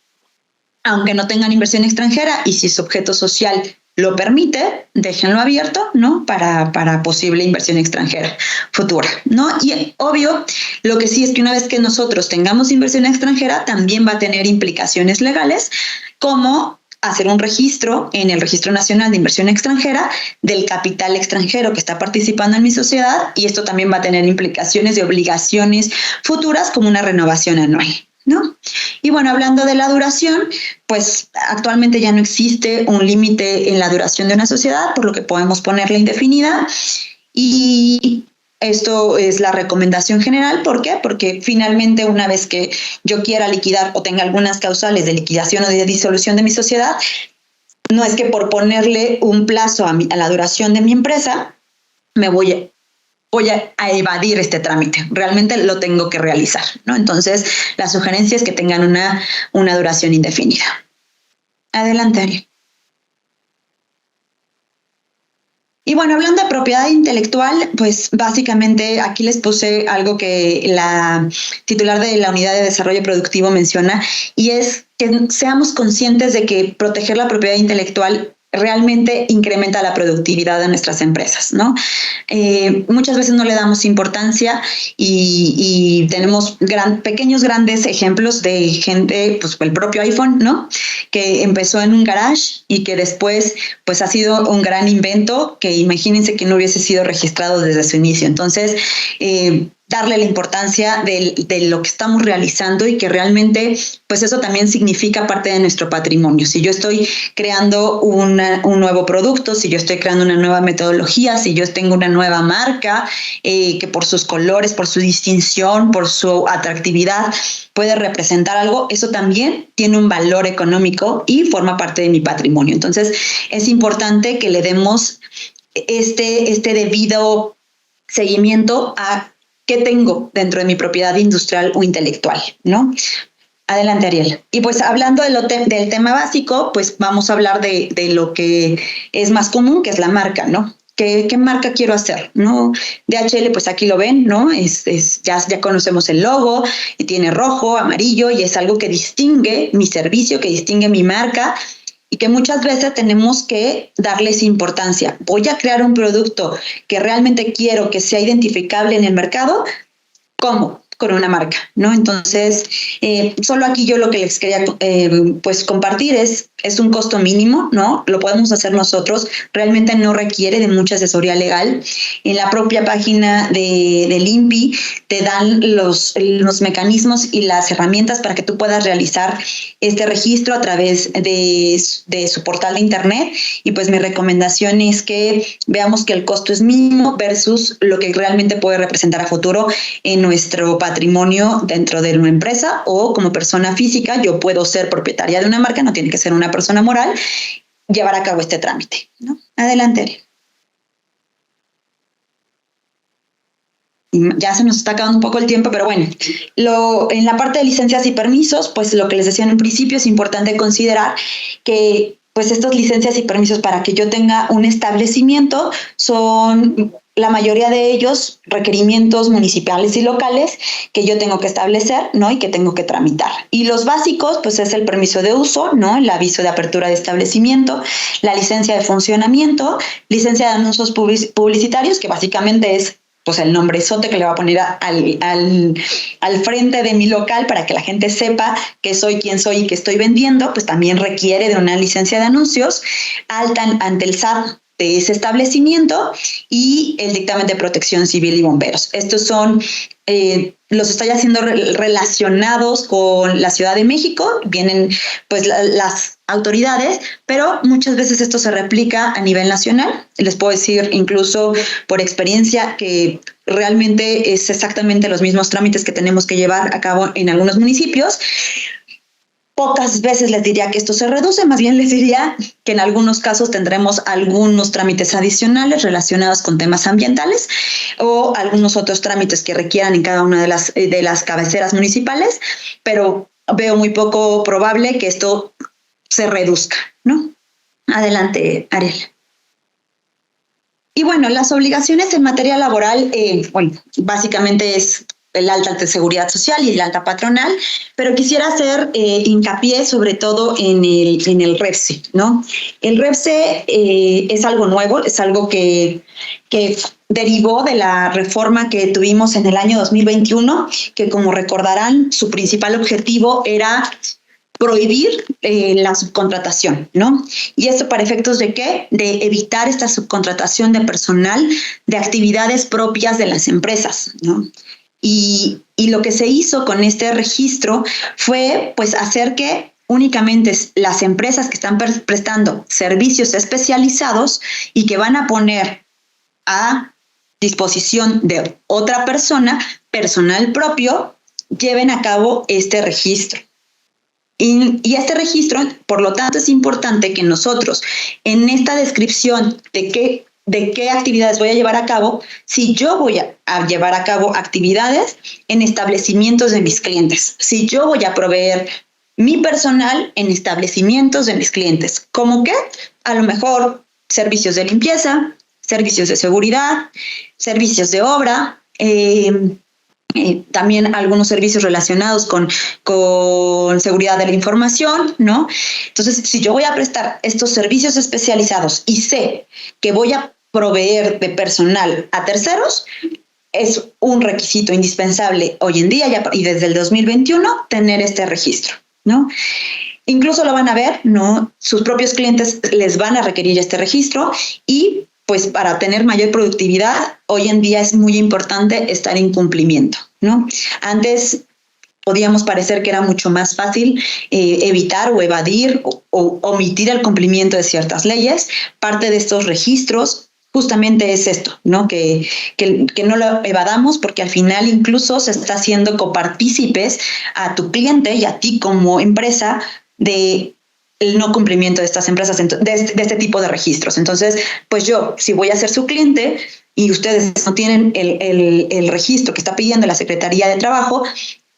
aunque no tengan inversión extranjera y si su objeto social lo permite, déjenlo abierto, ¿no? Para posible inversión extranjera futura, ¿no? Y obvio, lo que sí es que una vez que nosotros tengamos inversión extranjera, también va a tener implicaciones legales, como hacer un registro en el Registro Nacional de Inversión Extranjera del capital extranjero que está participando en mi sociedad, y esto también va a tener implicaciones de obligaciones futuras como una renovación anual, ¿no? Y bueno, hablando de la duración, pues actualmente ya no existe un límite en la duración de una sociedad, por lo que podemos ponerla indefinida, y esto es la recomendación general. ¿Por qué? Porque finalmente una vez que yo quiera liquidar o tenga algunas causales de liquidación o de disolución de mi sociedad, no es que por ponerle un plazo a la duración de mi empresa me voy a evadir este trámite. Realmente lo tengo que realizar, ¿no? Entonces, la sugerencia es que tengan una duración indefinida. Adelante, Ariel. Y bueno, hablando de propiedad intelectual, pues básicamente aquí les puse algo que la titular de la Unidad de Desarrollo Productivo menciona, y es que seamos conscientes de que proteger la propiedad intelectual realmente incrementa la productividad de nuestras empresas, ¿no? Muchas veces no le damos importancia y tenemos grandes ejemplos de gente, pues el propio iPhone, ¿no? Que empezó en un garage y que después pues ha sido un gran invento que imagínense que no hubiese sido registrado desde su inicio. Entonces, darle la importancia de lo que estamos realizando y que realmente, pues eso también significa parte de nuestro patrimonio. Si yo estoy creando un nuevo producto, si yo estoy creando una nueva metodología, si yo tengo una nueva marca que por sus colores, por su distinción, por su atractividad puede representar algo, eso también tiene un valor económico y forma parte de mi patrimonio. Entonces, es importante que le demos este debido seguimiento a qué tengo dentro de mi propiedad industrial o intelectual, ¿no? Adelante, Ariel. Y pues hablando del tema básico, pues vamos a hablar de lo que es más común, que es la marca, ¿no? ¿Qué marca quiero hacer? ¿No? DHL, pues aquí lo ven, ¿no? Ya conocemos el logo, y tiene rojo, amarillo, y es algo que distingue mi servicio, que distingue mi marca, y que muchas veces tenemos que darles importancia. Voy a crear un producto que realmente quiero que sea identificable en el mercado. ¿Cómo con una marca, ¿no? Entonces, solo aquí yo lo que les quería pues compartir es un costo mínimo, ¿no? Lo podemos hacer nosotros, realmente no requiere de mucha asesoría legal. En la propia página del INPI te dan los mecanismos y las herramientas para que tú puedas realizar este registro a través de su portal de internet, y pues mi recomendación es que veamos que el costo es mínimo versus lo que realmente puede representar a futuro en nuestro patrimonio dentro de una empresa o como persona física. Yo puedo ser propietaria de una marca, no tiene que ser una persona moral, llevar a cabo este trámite, ¿no? Adelante, Ariel. Ya se nos está acabando un poco el tiempo, pero bueno, en la parte de licencias y permisos, pues lo que les decía en un principio, es importante considerar que pues estas licencias y permisos para que yo tenga un establecimiento son la mayoría de ellos requerimientos municipales y locales que yo tengo que establecer, ¿no? Y que tengo que tramitar. Y los básicos, pues es el permiso de uso, ¿no? El aviso de apertura de establecimiento, la licencia de funcionamiento, licencia de anuncios publicitarios, que básicamente es pues el nombrezote que le va a poner al frente de mi local para que la gente sepa que soy quien soy y que estoy vendiendo, pues también requiere de una licencia de anuncios, alta ante el SAT de ese establecimiento y el dictamen de protección civil y bomberos. Estos son, los estoy haciendo relacionados con la Ciudad de México, vienen pues las autoridades, pero muchas veces esto se replica a nivel nacional. Les puedo decir incluso por experiencia que realmente es exactamente los mismos trámites que tenemos que llevar a cabo en algunos municipios. Pocas veces les diría que esto se reduce, más bien les diría que en algunos casos tendremos algunos trámites adicionales relacionados con temas ambientales o algunos otros trámites que requieran en cada una de las cabeceras municipales, pero veo muy poco probable que esto se reduzca, ¿no? Adelante, Ariel. Y bueno, las obligaciones en materia laboral, bueno, básicamente es el alta de seguridad social y el alta patronal, pero quisiera hacer hincapié sobre todo en el REPSE, ¿no? El REPSE es algo nuevo, es algo que derivó de la reforma que tuvimos en el año 2021, que como recordarán, su principal objetivo era prohibir la subcontratación, ¿no? ¿Y esto para efectos de qué? De evitar esta subcontratación de personal de actividades propias de las empresas, ¿no? Y lo que se hizo con este registro fue pues hacer que únicamente las empresas que están prestando servicios especializados y que van a poner a disposición de otra persona, personal propio, lleven a cabo este registro. Y este registro, por lo tanto, es importante que nosotros, en esta descripción de qué actividades voy a llevar a cabo, si yo voy a llevar a cabo actividades en establecimientos de mis clientes, si yo voy a proveer mi personal en establecimientos de mis clientes, ¿cómo qué? A lo mejor servicios de limpieza, servicios de seguridad, servicios de obra, también algunos servicios relacionados con seguridad de la información, ¿no? Entonces, si yo voy a prestar estos servicios especializados y sé que voy a proveer de personal a terceros, es un requisito indispensable hoy en día y desde el 2021 tener este registro, ¿no? Incluso lo van a ver, ¿no? Sus propios clientes les van a requerir este registro y pues para tener mayor productividad, hoy en día es muy importante estar en cumplimiento, ¿no? Antes podíamos parecer que era mucho más fácil evitar o evadir o omitir el cumplimiento de ciertas leyes. Parte de estos registros justamente es esto, ¿no? Que no lo evadamos porque al final incluso se está haciendo copartícipes a tu cliente y a ti como empresa de el no cumplimiento de estas empresas, de este tipo de registros. Entonces, pues yo, si voy a ser su cliente y ustedes no tienen el registro que está pidiendo la Secretaría de Trabajo,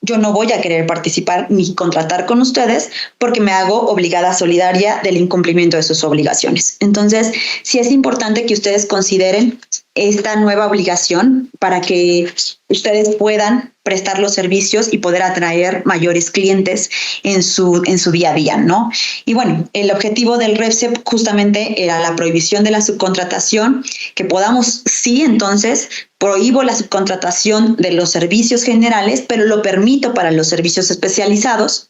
yo no voy a querer participar ni contratar con ustedes porque me hago obligada solidaria del incumplimiento de sus obligaciones. Entonces, sí es importante que ustedes consideren esta nueva obligación para que ustedes puedan prestar los servicios y poder atraer mayores clientes en su día a día, ¿no? Y bueno, el objetivo del REVSE justamente era la prohibición de la subcontratación, que podamos, sí, entonces, prohíbo la subcontratación de los servicios generales, pero lo permito para los servicios especializados.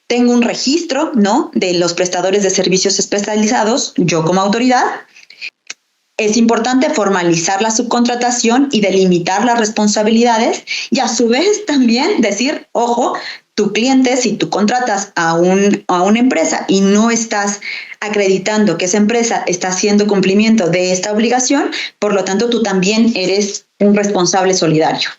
Tengo un registro, ¿no?, de los prestadores de servicios especializados, yo como autoridad. Es importante formalizar la subcontratación y delimitar las responsabilidades y a su vez también decir, ojo, tu cliente, si tú contratas a una empresa y no estás acreditando que esa empresa está haciendo cumplimiento de esta obligación, por lo tanto tú también eres un responsable solidario.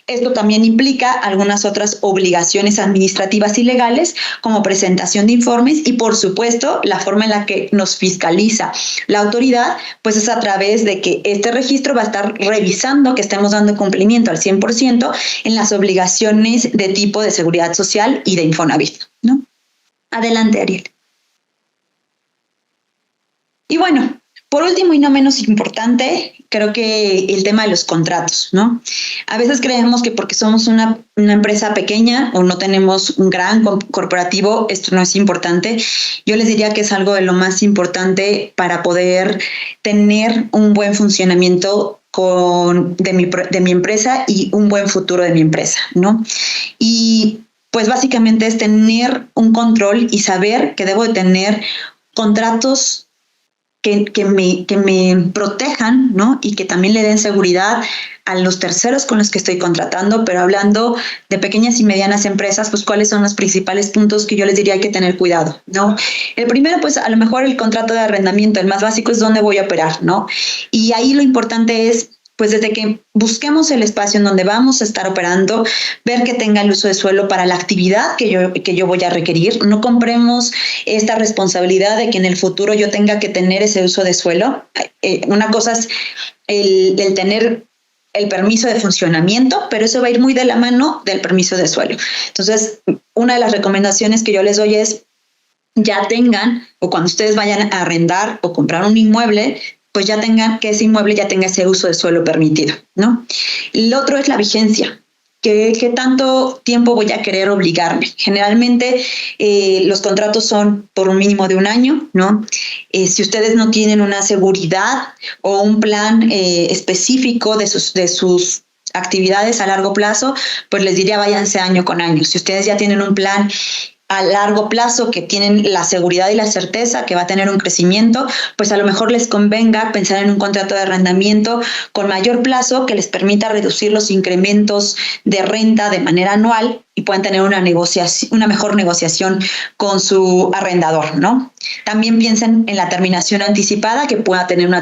Esto también implica algunas otras obligaciones administrativas y legales, como presentación de informes y, por supuesto, la forma en la que nos fiscaliza la autoridad, pues es a través de que este registro va a estar revisando que estemos dando cumplimiento al 100% en las obligaciones de tipo de seguridad social y de Infonavit, ¿no? Adelante, Ariel. Y bueno, por último y no menos importante, creo que el tema de los contratos, ¿no? A veces creemos que porque somos una empresa pequeña o no tenemos un gran corporativo, esto no es importante. Yo les diría que es algo de lo más importante para poder tener un buen funcionamiento de mi empresa y un buen futuro de mi empresa, ¿no? Y pues básicamente es tener un control y saber que debo de tener contratos que me protejan, ¿no? Y que también le den seguridad a los terceros con los que estoy contratando, pero hablando de pequeñas y medianas empresas, pues cuáles son los principales puntos que yo les diría hay que tener cuidado, ¿no? El primero, pues a lo mejor el contrato de arrendamiento, el más básico es dónde voy a operar, ¿no? Y ahí lo importante es, pues desde que busquemos el espacio en donde vamos a estar operando, ver que tenga el uso de suelo para la actividad que yo voy a requerir. No compremos esta responsabilidad de que en el futuro yo tenga que tener ese uso de suelo. Una cosa es el tener el permiso de funcionamiento, pero eso va a ir muy de la mano del permiso de suelo. Entonces, una de las recomendaciones que yo les doy es ya tengan, o cuando ustedes vayan a arrendar o comprar un inmueble, pues ya tengan que ese inmueble ya tenga ese uso de suelo permitido, ¿no? El otro es la vigencia. ¿Qué tanto tiempo voy a querer obligarme? Generalmente los contratos son por un mínimo de un año, ¿no? Si ustedes no tienen una seguridad o un plan específico de sus actividades a largo plazo, pues les diría váyanse año con año. Si ustedes ya tienen un plan a largo plazo, que tienen la seguridad y la certeza que va a tener un crecimiento, pues a lo mejor les convenga pensar en un contrato de arrendamiento con mayor plazo que les permita reducir los incrementos de renta de manera anual y puedan tener una mejor negociación con su arrendador, ¿no? También piensen en la terminación anticipada, que pueda tener un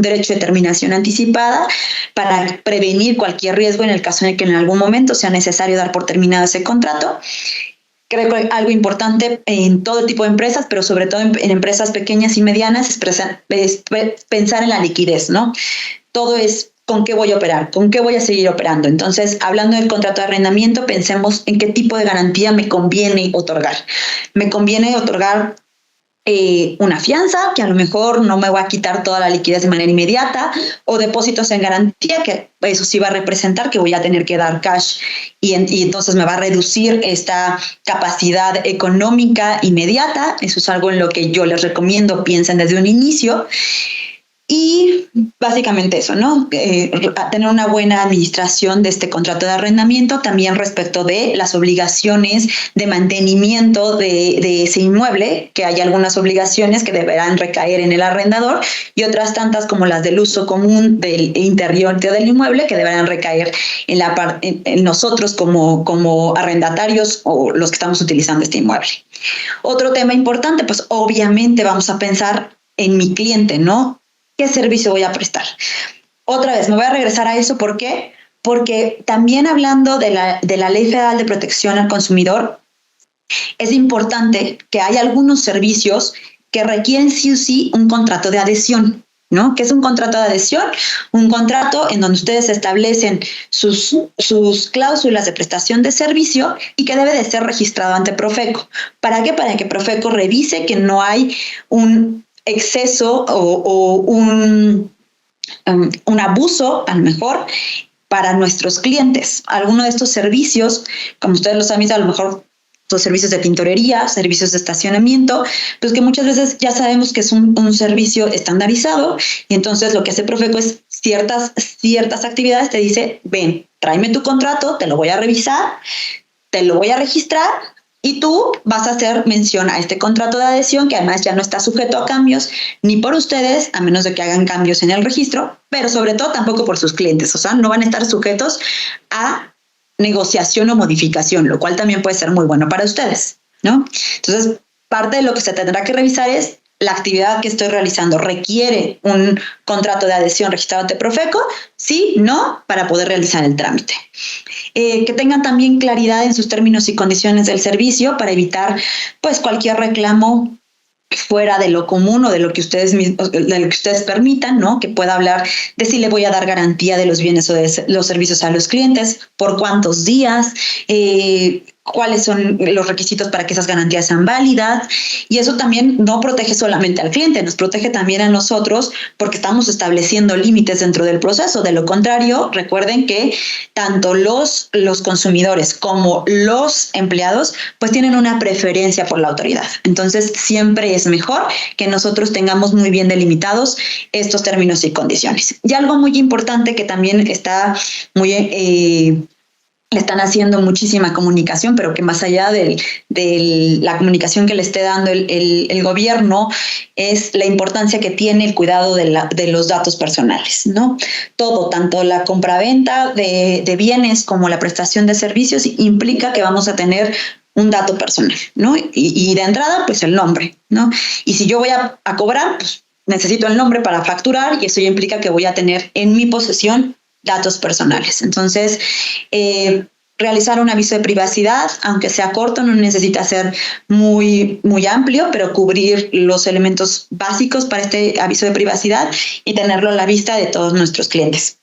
derecho de terminación anticipada para prevenir cualquier riesgo en el caso de que en algún momento sea necesario dar por terminado ese contrato. Creo que algo importante en todo tipo de empresas, pero sobre todo en empresas pequeñas y medianas, es pensar en la liquidez, ¿no? Todo es con qué voy a operar, con qué voy a seguir operando. Entonces, hablando del contrato de arrendamiento, pensemos en qué tipo de garantía me conviene otorgar. Me conviene otorgar una fianza, que a lo mejor no me va a quitar toda la liquidez de manera inmediata, o depósitos en garantía, que eso sí va a representar que voy a tener que dar cash y entonces me va a reducir esta capacidad económica inmediata. Eso es algo en lo que yo les recomiendo piensen desde un inicio. Y básicamente eso, ¿no? Tener una buena administración de este contrato de arrendamiento, también respecto de las obligaciones de mantenimiento de ese inmueble, que hay algunas obligaciones que deberán recaer en el arrendador y otras tantas como las del uso común del interior del inmueble que deberán recaer en nosotros como arrendatarios o los que estamos utilizando este inmueble. Otro tema importante, pues obviamente vamos a pensar en mi cliente, ¿no? ¿Qué servicio voy a prestar? Otra vez, me voy a regresar a eso. ¿Por qué? Porque también hablando de la Ley Federal de Protección al Consumidor, es importante que haya algunos servicios que requieren sí o sí un contrato de adhesión, ¿no? ¿Qué es un contrato de adhesión? Un contrato en donde ustedes establecen sus cláusulas de prestación de servicio y que debe de ser registrado ante Profeco. ¿Para qué? Para que Profeco revise que no hay un exceso o un abuso, a lo mejor, para nuestros clientes. Alguno de estos servicios, como ustedes lo saben, a lo mejor los servicios de tintorería, servicios de estacionamiento, pues que muchas veces ya sabemos que es un servicio estandarizado, y entonces lo que hace Profeco es ciertas actividades, te dice, ven, tráeme tu contrato, te lo voy a revisar, te lo voy a registrar, y tú vas a hacer mención a este contrato de adhesión, que además ya no está sujeto a cambios ni por ustedes, a menos de que hagan cambios en el registro, pero sobre todo tampoco por sus clientes. O sea, no van a estar sujetos a negociación o modificación, lo cual también puede ser muy bueno para ustedes, ¿no? Entonces, parte de lo que se tendrá que revisar es la actividad que estoy realizando. ¿Requiere un contrato de adhesión registrado ante Profeco? Sí, no, para poder realizar el trámite. Que tengan también claridad en sus términos y condiciones del servicio para evitar pues cualquier reclamo fuera de lo común o de lo que ustedes permitan, ¿no? Que pueda hablar de si le voy a dar garantía de los bienes o de los servicios a los clientes, por cuántos días, cuáles son los requisitos para que esas garantías sean válidas, y eso también no protege solamente al cliente, nos protege también a nosotros porque estamos estableciendo límites dentro del proceso. De lo contrario, recuerden que tanto los consumidores como los empleados pues tienen una preferencia por la autoridad. Entonces siempre es mejor que nosotros tengamos muy bien delimitados estos términos y condiciones. Y algo muy importante que también está muy le están haciendo muchísima comunicación, pero que más allá de la comunicación que le esté dando el gobierno, es la importancia que tiene el cuidado de los datos personales, ¿no? Todo, tanto la compraventa de bienes como la prestación de servicios, implica que vamos a tener un dato personal, ¿no? Y de entrada, pues el nombre, ¿no? Y si yo voy a cobrar, pues necesito el nombre para facturar, y eso ya implica que voy a tener en mi posesión datos personales. Entonces, realizar un aviso de privacidad, aunque sea corto, no necesita ser muy amplio, pero cubrir los elementos básicos para este aviso de privacidad y tenerlo a la vista de todos nuestros clientes.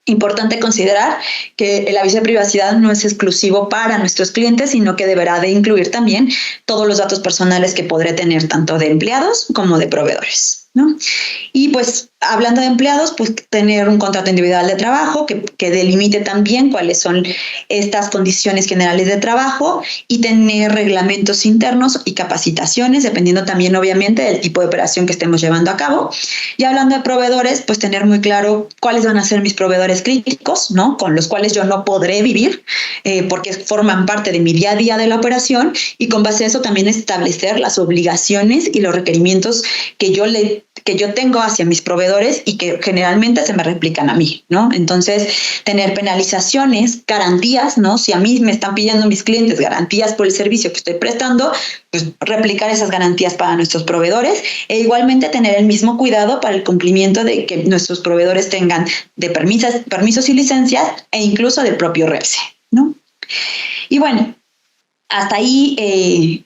Importante considerar que el aviso de privacidad no es exclusivo para nuestros clientes, sino que deberá de incluir también todos los datos personales que podré tener, tanto de empleados como de proveedores, ¿no? Y pues hablando de empleados, pues tener un contrato individual de trabajo que delimite también cuáles son estas condiciones generales de trabajo, y tener reglamentos internos y capacitaciones, dependiendo también obviamente del tipo de operación que estemos llevando a cabo. Y hablando de proveedores, pues tener muy claro cuáles van a ser mis proveedores críticos, ¿no? Con los cuales yo no podré vivir, porque forman parte de mi día a día de la operación, y con base a eso también establecer las obligaciones y los requerimientos que yo tengo hacia mis proveedores y que generalmente se me replican a mí, ¿no? Entonces, tener penalizaciones, garantías, ¿no? Si a mí me están pidiendo mis clientes garantías por el servicio que estoy prestando, pues replicar esas garantías para nuestros proveedores, e igualmente tener el mismo cuidado para el cumplimiento de que nuestros proveedores tengan de permisos y licencias, e incluso del propio REPSE, ¿no? Y bueno, hasta ahí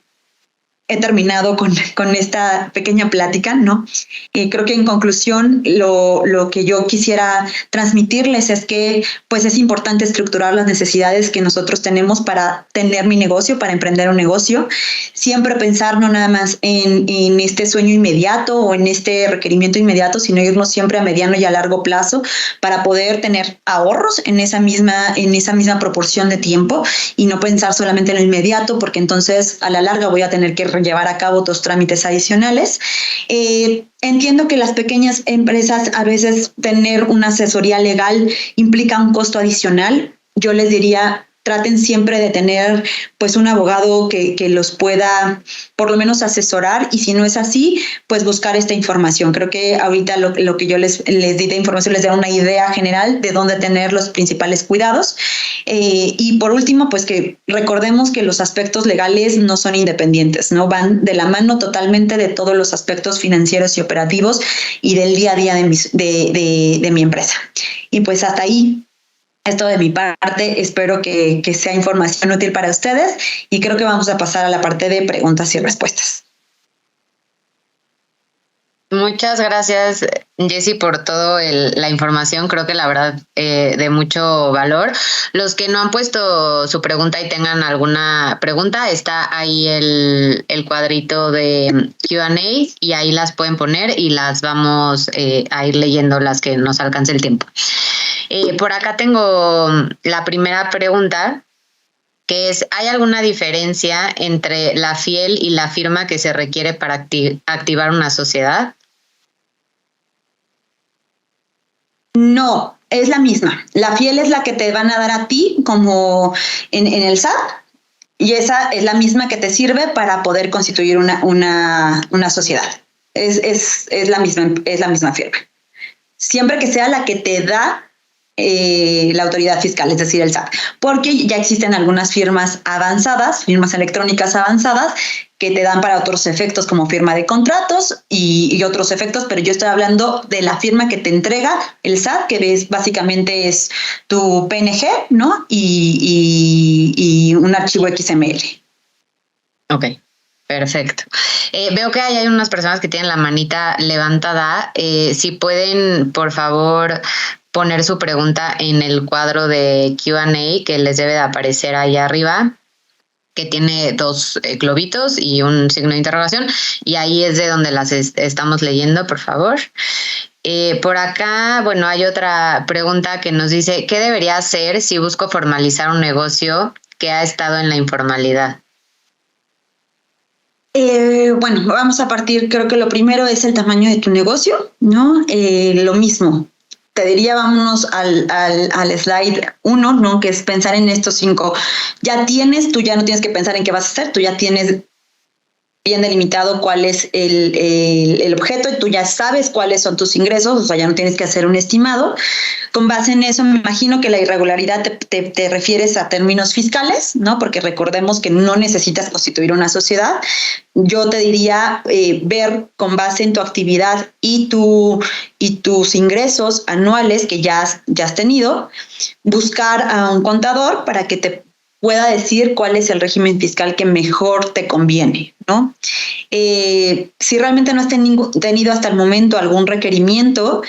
he terminado con esta pequeña plática, ¿no? Creo que en conclusión lo que yo quisiera transmitirles es que pues es importante estructurar las necesidades que nosotros tenemos para tener mi negocio, para emprender un negocio. Siempre pensar no nada más en este sueño inmediato o en este requerimiento inmediato, sino irnos siempre a mediano y a largo plazo para poder tener ahorros en esa misma proporción de tiempo, y no pensar solamente en lo inmediato, porque entonces a la larga voy a tener que llevar a cabo otros trámites adicionales. Entiendo que las pequeñas empresas, a veces tener una asesoría legal implica un costo adicional. Yo les diría, traten siempre de tener pues un abogado que los pueda por lo menos asesorar, y si no es así, pues buscar esta información. Creo que ahorita lo que yo les di de información les da una idea general de dónde tener los principales cuidados. Y por último, pues que recordemos que los aspectos legales no son independientes, ¿no? Van de la mano totalmente de todos los aspectos financieros y operativos y del día a día de mi empresa. Y pues hasta ahí. Esto de mi parte, espero que sea información útil para ustedes, y creo que vamos a pasar a la parte de preguntas y respuestas. Muchas gracias, Jessy, por toda la información. Creo que la verdad de mucho valor. Los que no han puesto su pregunta y tengan alguna pregunta, está ahí el cuadrito de Q&A y ahí las pueden poner y las vamos a ir leyendo las que nos alcance el tiempo. Por acá tengo la primera pregunta, que es: ¿hay alguna diferencia entre la FIEL y la firma que se requiere para activar una sociedad? No, es la misma. La FIEL es la que te van a dar a ti como en el SAT, y esa es la misma que te sirve para poder constituir una sociedad. Es la misma firma. Siempre que sea la que te da la autoridad fiscal, es decir, el SAT, porque ya existen algunas firmas avanzadas, firmas electrónicas avanzadas, que te dan para otros efectos como firma de contratos y otros efectos, pero yo estoy hablando de la firma que te entrega el SAT, que básicamente es tu PNG, ¿no? Y un archivo XML. Ok. Perfecto. Veo que hay unas personas que tienen la manita levantada. Si pueden, por favor, poner su pregunta en el cuadro de Q&A que les debe de aparecer ahí arriba, que tiene 2 globitos y un signo de interrogación, y ahí es de donde las estamos leyendo, por favor. Por acá, bueno, hay otra pregunta que nos dice: ¿qué debería hacer si busco formalizar un negocio que ha estado en la informalidad? Bueno, vamos a partir, creo que lo primero es el tamaño de tu negocio, ¿no? Lo mismo, te diría, vámonos al slide 1, ¿no? Que es pensar en estos 5. Tú ya no tienes que pensar en qué vas a hacer, tú ya tienes bien delimitado cuál es el objeto y tú ya sabes cuáles son tus ingresos, o sea, ya no tienes que hacer un estimado. Con base en eso, me imagino que la irregularidad te refieres a términos fiscales, ¿no? Porque recordemos que no necesitas constituir una sociedad. Yo te diría ver con base en tu actividad y tus ingresos anuales que ya has tenido, buscar a un contador para que te pueda decir cuál es el régimen fiscal que mejor te conviene, ¿no? Si realmente no has tenido hasta el momento algún requerimiento,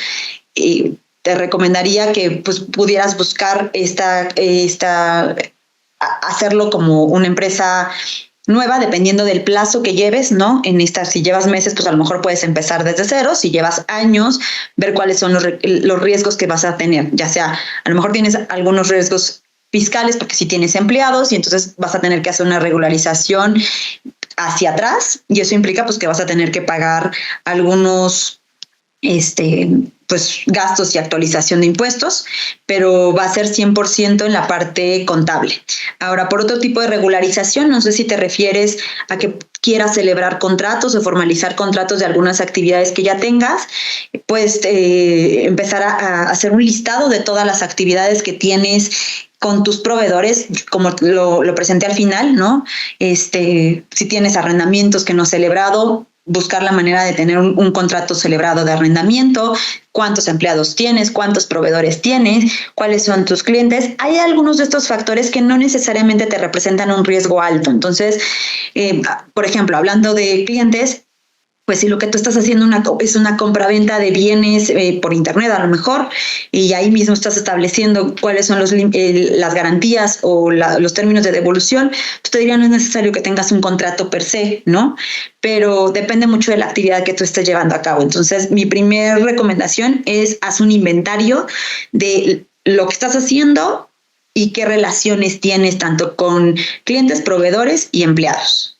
te recomendaría que pues, pudieras buscar hacerlo como una empresa nueva, dependiendo del plazo que lleves, ¿no? Si llevas meses, pues a lo mejor puedes empezar desde cero. Si llevas años, ver cuáles son los riesgos que vas a tener, ya sea, a lo mejor tienes algunos riesgos fiscales porque si tienes empleados y entonces vas a tener que hacer una regularización hacia atrás y eso implica pues que vas a tener que pagar algunos pues gastos y actualización de impuestos, pero va a ser 100% en la parte contable. Ahora, por otro tipo de regularización, no sé si te refieres a que quieras celebrar contratos o formalizar contratos de algunas actividades que ya tengas, puedes empezar a hacer un listado de todas las actividades que tienes con tus proveedores, como lo presenté al final, ¿no? Si tienes arrendamientos que no has celebrado, buscar la manera de tener un contrato celebrado de arrendamiento, cuántos empleados tienes, cuántos proveedores tienes, cuáles son tus clientes. Hay algunos de estos factores que no necesariamente te representan un riesgo alto. Entonces, por ejemplo, hablando de clientes, pues si lo que tú estás haciendo es una compra-venta de bienes por internet a lo mejor, y ahí mismo estás estableciendo cuáles son las garantías o los términos de devolución, pues te diría no es necesario que tengas un contrato per se, ¿no? Pero depende mucho de la actividad que tú estés llevando a cabo. Entonces, mi primera recomendación es haz un inventario de lo que estás haciendo y qué relaciones tienes tanto con clientes, proveedores y empleados.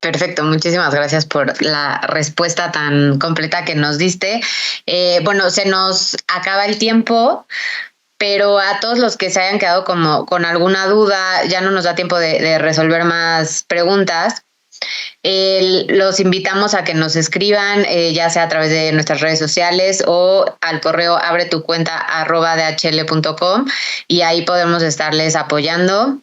Perfecto, muchísimas gracias por la respuesta tan completa que nos diste. Bueno, se nos acaba el tiempo, pero a todos los que se hayan quedado como con alguna duda, ya no nos da tiempo de resolver más preguntas. Los invitamos a que nos escriban, ya sea a través de nuestras redes sociales o al correo abretucuenta@dhl.com y ahí podemos estarles apoyando.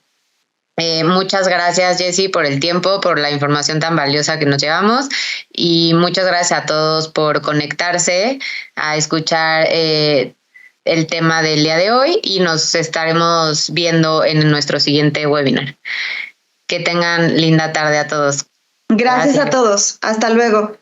Muchas gracias, Jessy, por el tiempo, por la información tan valiosa que nos llevamos y muchas gracias a todos por conectarse a escuchar el tema del día de hoy y nos estaremos viendo en nuestro siguiente webinar. Que tengan linda tarde a todos. Gracias a todos. Hasta luego.